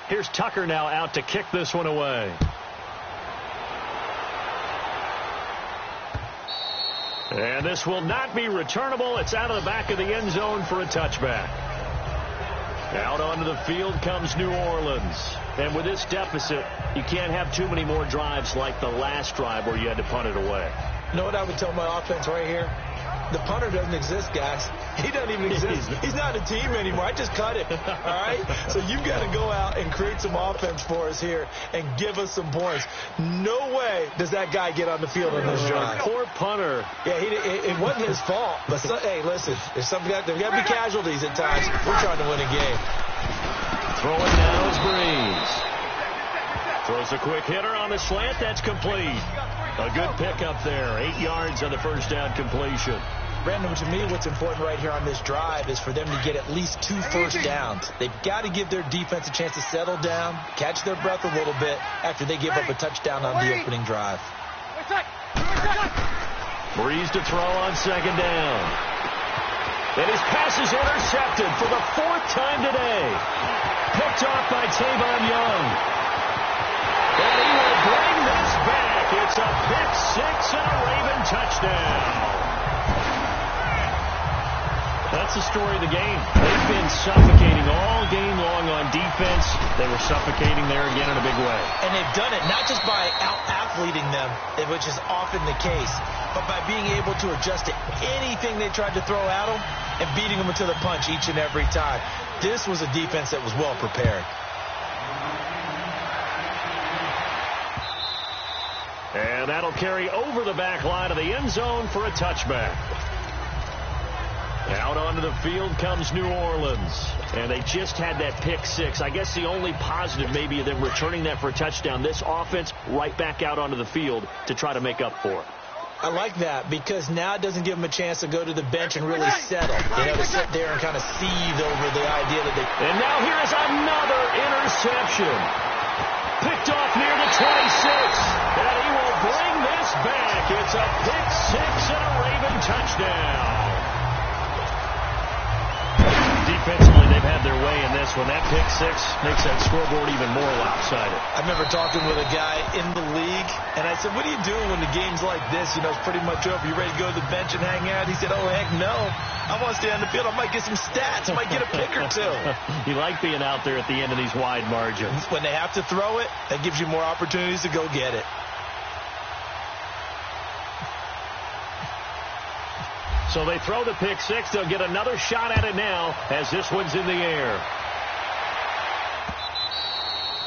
Here's Tucker now out to kick this one away. And this will not be returnable. It's out of the back of the end zone for a touchback. Out onto the field comes New Orleans. And with this deficit, you can't have too many more drives like the last drive where you had to punt it away. You know what I would tell my offense right here? The punter doesn't exist, guys. He doesn't even exist. He's not a team anymore. I just cut him. All right? So you've got to go out and create some offense for us here and give us some points. No way does that guy get on the field in this drive. Poor punter. Yeah, it wasn't his fault. But hey, listen, there's got to be casualties at times. We're trying to win a game. Throwing now is Breeze. Throws a quick hitter on the slant. That's complete. A good pickup there. 8 yards on the first down completion. Brandon, to me, what's important right here on this drive is for them to get at least 2 first downs. They've got to give their defense a chance to settle down, catch their breath a little bit after they give up a touchdown on the opening drive. Breeze to throw on second down. And his pass is intercepted for the 4th time today. Picked off by Tavon Young. And he will bring this back. It's a pick 6 and a Raven touchdown. That's the story of the game. They've been suffocating all game long on defense. They were suffocating there again in a big way. And they've done it not just by out-athleting them, which is often the case, but by being able to adjust to anything they tried to throw at them and beating them to the punch each and every time. This was a defense that was well prepared. And that'll carry over the back line of the end zone for a touchback. Out onto the field comes New Orleans. And they just had that pick 6. I guess the only positive maybe of them returning that for a touchdown. This offense right back out onto the field to try to make up for it. I like that because now it doesn't give them a chance to go to the bench and really settle. To sit there and kind of seethe over the idea that they... And now here's another interception. Picked off near the 26. And he will bring this back. It's a pick six and a Raven touchdown. Defensively, they've had their way in this one. That pick six makes that scoreboard even more lopsided. I remember talking with a guy in the league, and I said, what do you do when the game's like this? It's pretty much over. You ready to go to the bench and hang out? He said, oh, heck no. I want to stay on the field. I might get some stats. I might get a pick or two. You like being out there at the end of these wide margins. When they have to throw it, that gives you more opportunities to go get it. So they throw the pick six. They'll get another shot at it now as this one's in the air.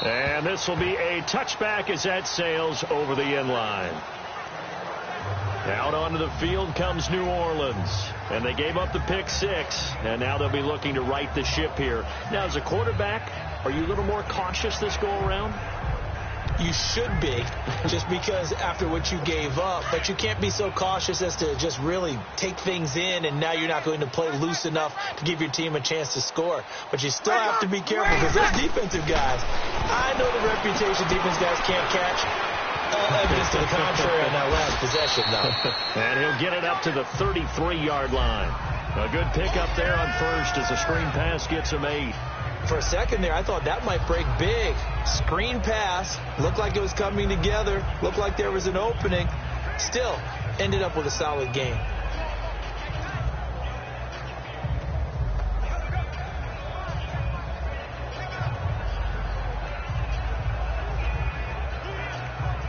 And this will be a touchback as that sails over the end line. Out onto the field comes New Orleans. And they gave up the pick six. And now they'll be looking to right the ship here. Now, as a quarterback, are you a little more cautious this go around? You should be, just because after what you gave up. But you can't be so cautious as to just really take things in, and now you're not going to play loose enough to give your team a chance to score. But you still have to be careful because those defensive guys, I know the reputation defense guys can't catch. Evidence to the contrary on that last possession, though. And he'll get it up to the 33-yard line. A good pickup there on first as the screen pass gets him 8. For a second there, I thought that might break big. Screen pass. Looked like it was coming together. Looked like there was an opening. Still, ended up with a solid game.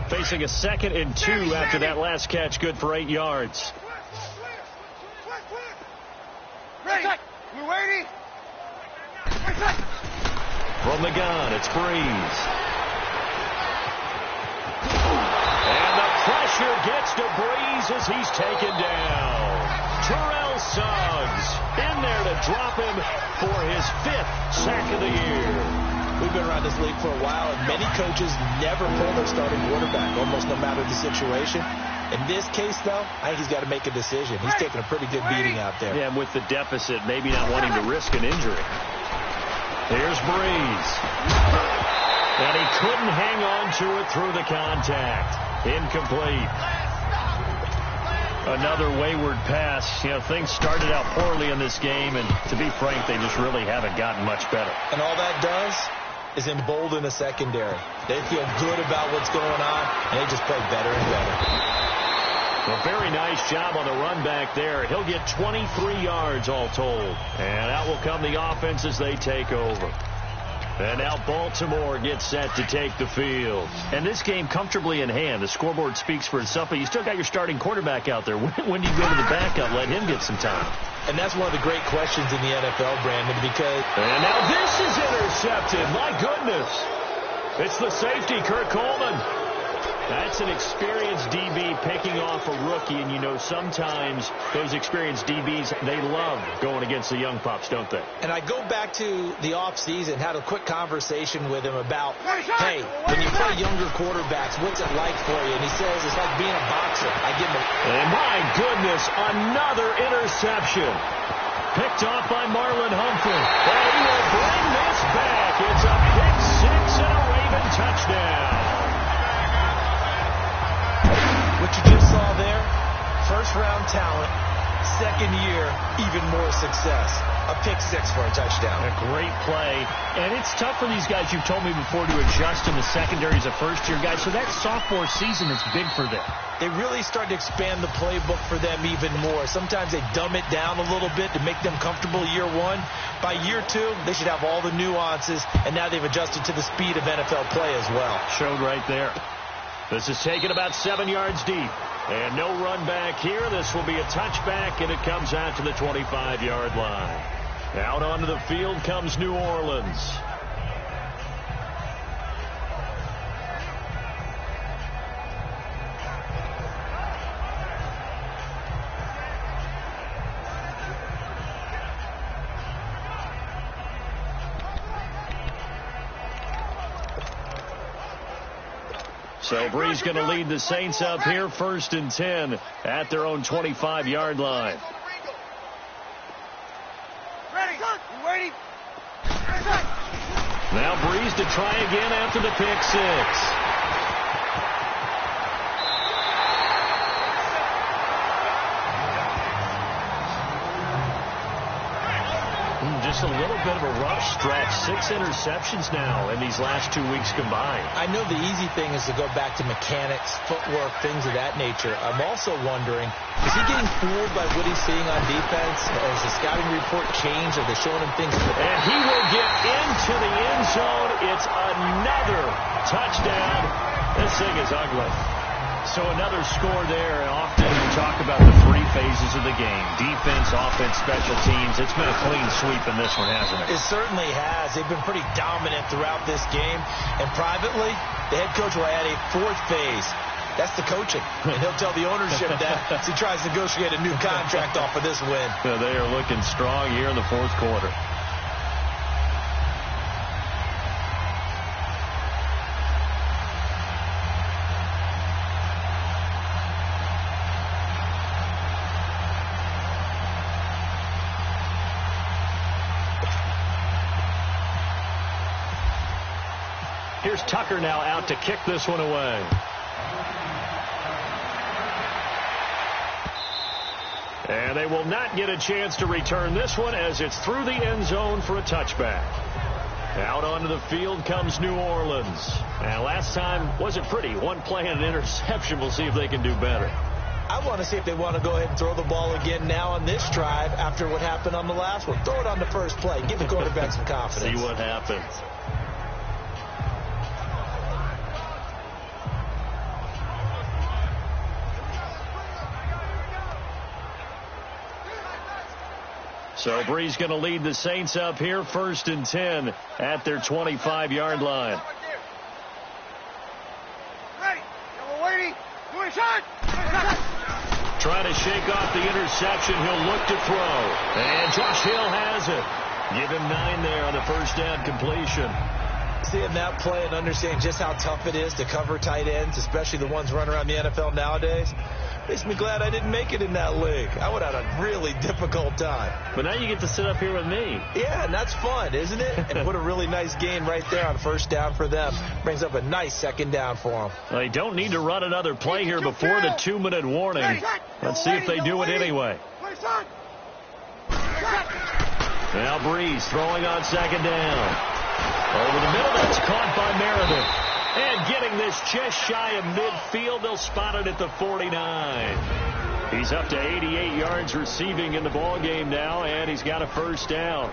Facing a 2nd and 2 after that last catch. Good for 8 yards. Ready. We're waiting. From the gun, it's Breeze. And the pressure gets to Breeze as he's taken down. Terrell Suggs in there to drop him for his 5th sack of the year. We've been around this league for a while, and many coaches never pull their starting quarterback, almost no matter the situation. In this case, though, I think he's got to make a decision. He's taking a pretty good beating out there. Yeah, and with the deficit, maybe not wanting to risk an injury. Here's Breeze. And he couldn't hang on to it through the contact. Incomplete. Another wayward pass. Things started out poorly in this game, and to be frank, they just really haven't gotten much better. And all that does is embolden the secondary. They feel good about what's going on, and they just play better and better. A very nice job on the run back there. He'll get 23 yards all told. And out will come the offense as they take over. And now Baltimore gets set to take the field. And this game comfortably in hand. The scoreboard speaks for itself, but you still got your starting quarterback out there. When do you go to the backup, let him get some time? And that's one of the great questions in the NFL, Brandon, because... And now this is intercepted. My goodness. It's the safety, Kurt Coleman. That's an experienced DB picking off a rookie, and sometimes those experienced DBs, they love going against the young pups, don't they? And I go back to the offseason, had a quick conversation with him about, hey, when you play younger quarterbacks, what's it like for you? And he says it's like being a boxer. I give him And my goodness, another interception. Picked off by Marlon Humphrey. And he will bring this back. It's a pick six and a Raven touchdown. What you just saw there, first-round talent, second year, even more success. A pick six for a touchdown. A great play. And it's tough for these guys, you've told me before, to adjust in the secondary as a first-year guy. So that sophomore season is big for them. They really start to expand the playbook for them even more. Sometimes they dumb it down a little bit to make them comfortable year one. By year two, they should have all the nuances, and now they've adjusted to the speed of NFL play as well. Showed right there. This is taken about 7 yards deep. And no run back here. This will be a touchback, and it comes out to the 25-yard line. Out onto the field comes New Orleans. So Brees going to lead the Saints up here 1st and 10 at their own 25-yard line. Now Brees to try again after the pick six. Just a little bit of a rough stretch. 6 interceptions now in these last 2 weeks combined. I know the easy thing is to go back to mechanics, footwork, things of that nature. I'm also wondering, is he getting fooled by what he's seeing on defense? Or has the scouting report changed? Are they showing him things? And he will get into the end zone. It's another touchdown. This thing is ugly. So another score there. Often we talk about the 3 phases of the game. Defense, offense, special teams. It's been a clean sweep in this one, hasn't it? It certainly has. They've been pretty dominant throughout this game. And privately, the head coach will add a 4th phase. That's the coaching. And he'll tell the ownership that as he tries to negotiate a new contract off of this win. Yeah, they are looking strong here in the 4th quarter. Here's Tucker now out to kick this one away. And they will not get a chance to return this one as it's through the end zone for a touchback. Out onto the field comes New Orleans. And last time wasn't pretty. 1 play and an interception. We'll see if they can do better. I want to see if they want to go ahead and throw the ball again now on this drive after what happened on the last one. Throw it on the first play. Give the quarterback some confidence. See what happens. So Brees going to lead the Saints up here 1st and 10 at their 25-yard line. Trying to shake off the interception. He'll look to throw. And Josh Hill has it. Give him 9 there on the first down completion. Seeing that play and understanding just how tough it is to cover tight ends, especially the ones running around the NFL nowadays, makes me glad I didn't make it in that league. I would have had a really difficult time. But now you get to sit up here with me. Yeah, and that's fun, isn't it? And put a really nice gain right there on first down for them. Brings up a nice 2nd down for them. They don't need to run another play here before the 2-minute warning. Let's see if they do it anyway. Now Brees throwing on 2nd down. Over the middle, that's caught by Meredith. And getting this just shy of midfield, they'll spot it at the 49. He's up to 88 yards receiving in the ball game now, and he's got a first down.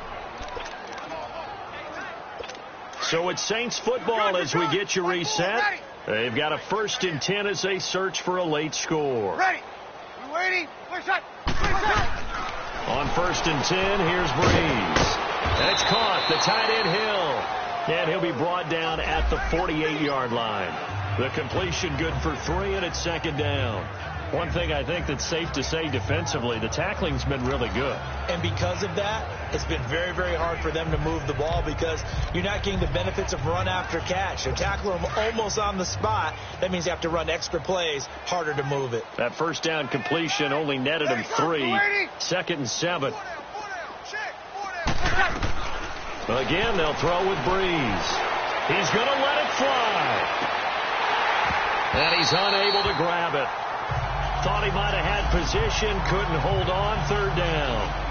So it's Saints football as we get you reset. They've got a 1st and 10 as they search for a late score. Ready. You waiting? On 1st and 10, here's Brees. That's caught. The tight end Hill. And he'll be brought down at the 48-yard line. The completion good for 3, and it's 2nd down. One thing I think that's safe to say defensively, the tackling's been really good. And because of that, it's been very, very hard for them to move the ball because you're not getting the benefits of run after catch. They're tackling them almost on the spot. That means you have to run extra plays, harder to move it. That first down completion only netted him 3. 2nd and 7. Again, they'll throw with Brees. He's going to let it fly. And he's unable to grab it. Thought he might have had position, couldn't hold on. 3rd down.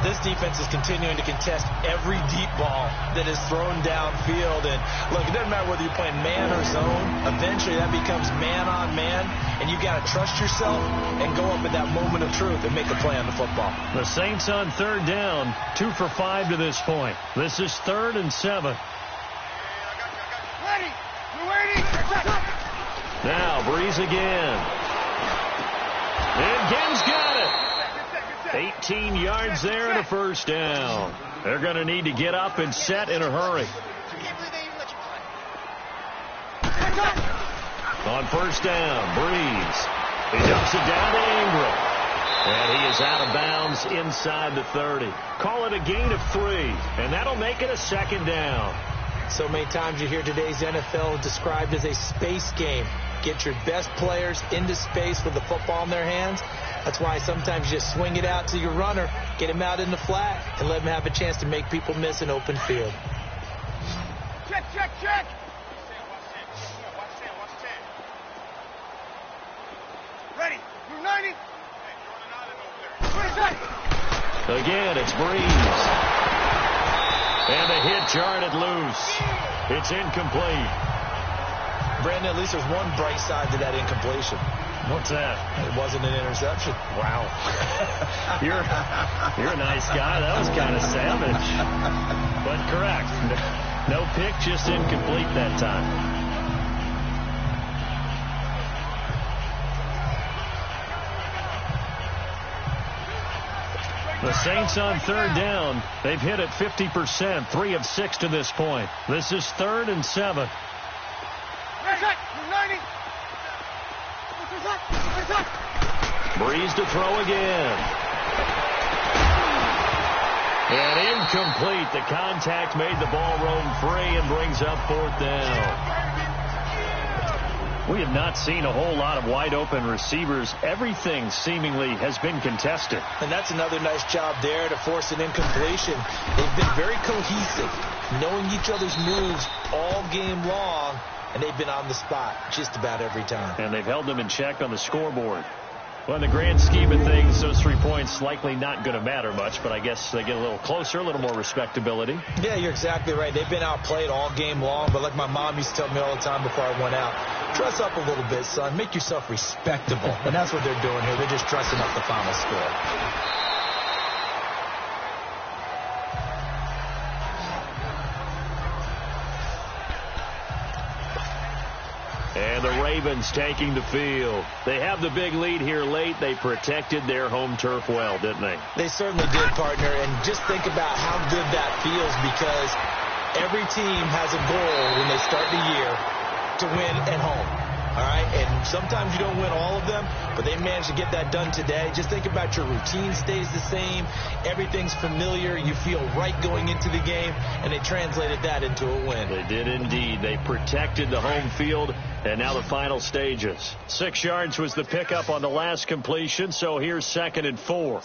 This defense is continuing to contest every deep ball that is thrown downfield. And look, it doesn't matter whether you're playing man or zone. Eventually, that becomes man on man. And you got to trust yourself and go up at that moment of truth and make a play on the football. The Saints on 3rd down, 2 for 5 to this point. This is 3rd and 7. Ready. You waiting? Now Brees again. And Gibbs got it. 18 yards there and a first down. They're going to need to get up and set in a hurry. On 1st down, Brees. He dumps it down to Ingram. And he is out of bounds inside the 30. Call it a gain of 3, and that'll make it a 2nd down. So many times you hear today's NFL described as a space game. Get your best players into space with the football in their hands. That's why sometimes you just swing it out to your runner, get him out in the flat, and let him have a chance to make people miss an open field. Check, check, check. Ready. You're 90. Again, it's Breeze. And the hit jarred it loose. It's incomplete. Brandon, at least there's one bright side to that incompletion. What's that? It wasn't an interception. Wow. You're a nice guy. That was kind of savage. But correct. No pick, just incomplete that time. The Saints on third down. They've hit it 50%, 3 of 6 to this point. This is 3rd and 7. Breeze to throw again. And incomplete. The contact made the ball roam free and brings up 4th down. We have not seen a whole lot of wide open receivers. Everything seemingly has been contested. And that's another nice job there to force an incompletion. They've been very cohesive, knowing each other's moves all game long, and they've been on the spot just about every time. And they've held them in check on the scoreboard. Well, in the grand scheme of things, those 3 points likely not going to matter much, but I guess they get a little closer, a little more respectability. Yeah, you're exactly right. They've been outplayed all game long, but like my mom used to tell me all the time before I went out, dress up a little bit, son. Make yourself respectable. And that's what they're doing here. They're just dressing up the final score. And the Ravens taking the field. They have the big lead here late. They protected their home turf well, didn't they? They certainly did, partner. And just think about how good that feels, because every team has a goal when they start the year to win at home. All right, and sometimes you don't win all of them, but they managed to get that done today. Just think about your routine stays the same. Everything's familiar. You feel right going into the game, and they translated that into a win. They did indeed. They protected the home field, and now the final stages. 6 yards was the pickup on the last completion, so here's 2nd and 4.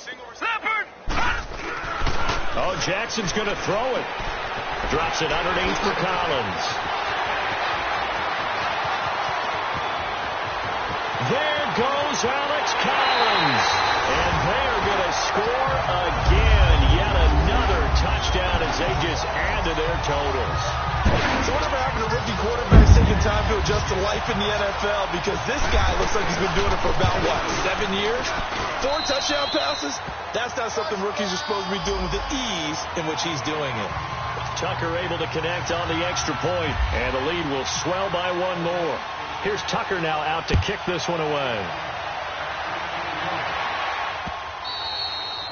Oh, Jackson's going to throw it. Drops it underneath for Collins. There goes Alex Collins. And they're going to score again. Yet another touchdown as they just add to their totals. So whatever happened to rookie quarterbacks taking time to adjust to life in the NFL? Because this guy looks like he's been doing it for about, 7 years? 4 touchdown passes? That's not something rookies are supposed to be doing with the ease in which he's doing it. Tucker able to connect on the extra point, and the lead will swell by 1 more. Here's Tucker now out to kick this one away.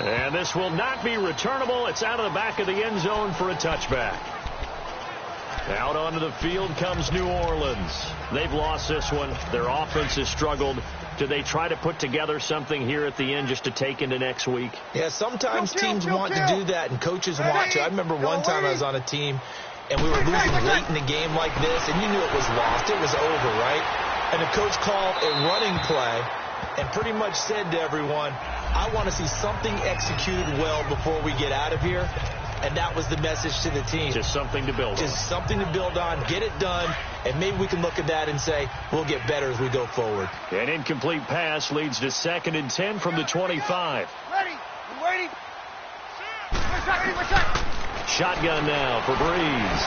And this will not be returnable. It's out of the back of the end zone for a touchback. Out onto the field comes New Orleans. They've lost this one. Their offense has struggled. Do they try to put together something here at the end just to take into next week? Yeah, sometimes teams want to do that, and coaches want to. I remember one time I was on a team, and we were losing late in the game like this, and you knew it was lost. It was over, right? And the coach called a running play and pretty much said to everyone, I want to see something executed well before we get out of here. And that was the message to the team. Just something to build on. Just something to build on, get it done, and maybe we can look at that and say, we'll get better as we go forward. An incomplete pass leads to 2nd and 10 from the 25. Ready? You waiting? Shotgun now for Breeze.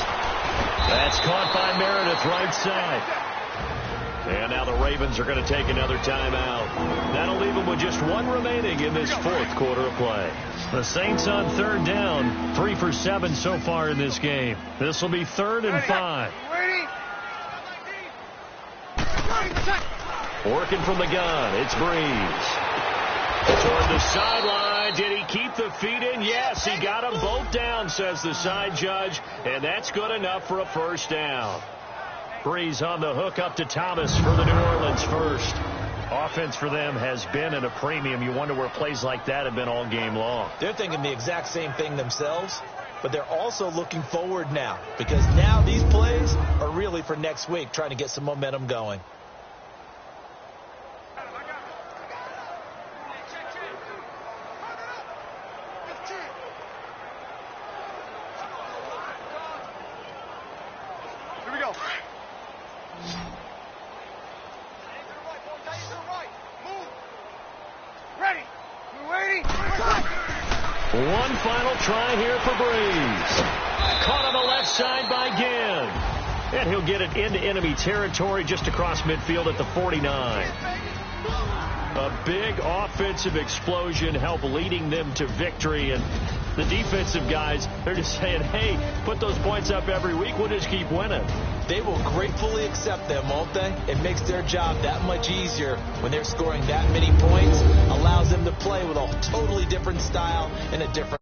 That's caught by Meredith right side. And now the Ravens are going to take another timeout. That'll leave them with just 1 remaining in this 4th quarter of play. The Saints on 3rd down, 3 for 7 so far in this game. This will be 3rd and 5. Working from the gun, it's Breeze. Toward the sideline, did he keep the feet in? Yes, he got them both down, says the side judge, and that's good enough for a 1st down. Breeze on the hook up to Thomas for the New Orleans first. Offense for them has been at a premium. You wonder where plays like that have been all game long. They're thinking the exact same thing themselves. but they're also looking forward now, because now these plays are really for next week, trying to get some momentum going. Here we go. Ready. We're waiting. One final try here for Breeze. Caught on the left side by Ginn. And he'll get it into enemy territory just across midfield at the 49. A big offensive explosion helped leading them to victory. And the defensive guys, they're just saying, hey, put those points up every week. We'll just keep winning. They will gratefully accept them, won't they? It makes their job that much easier when they're scoring that many points. Allows them to play with a totally different style and a different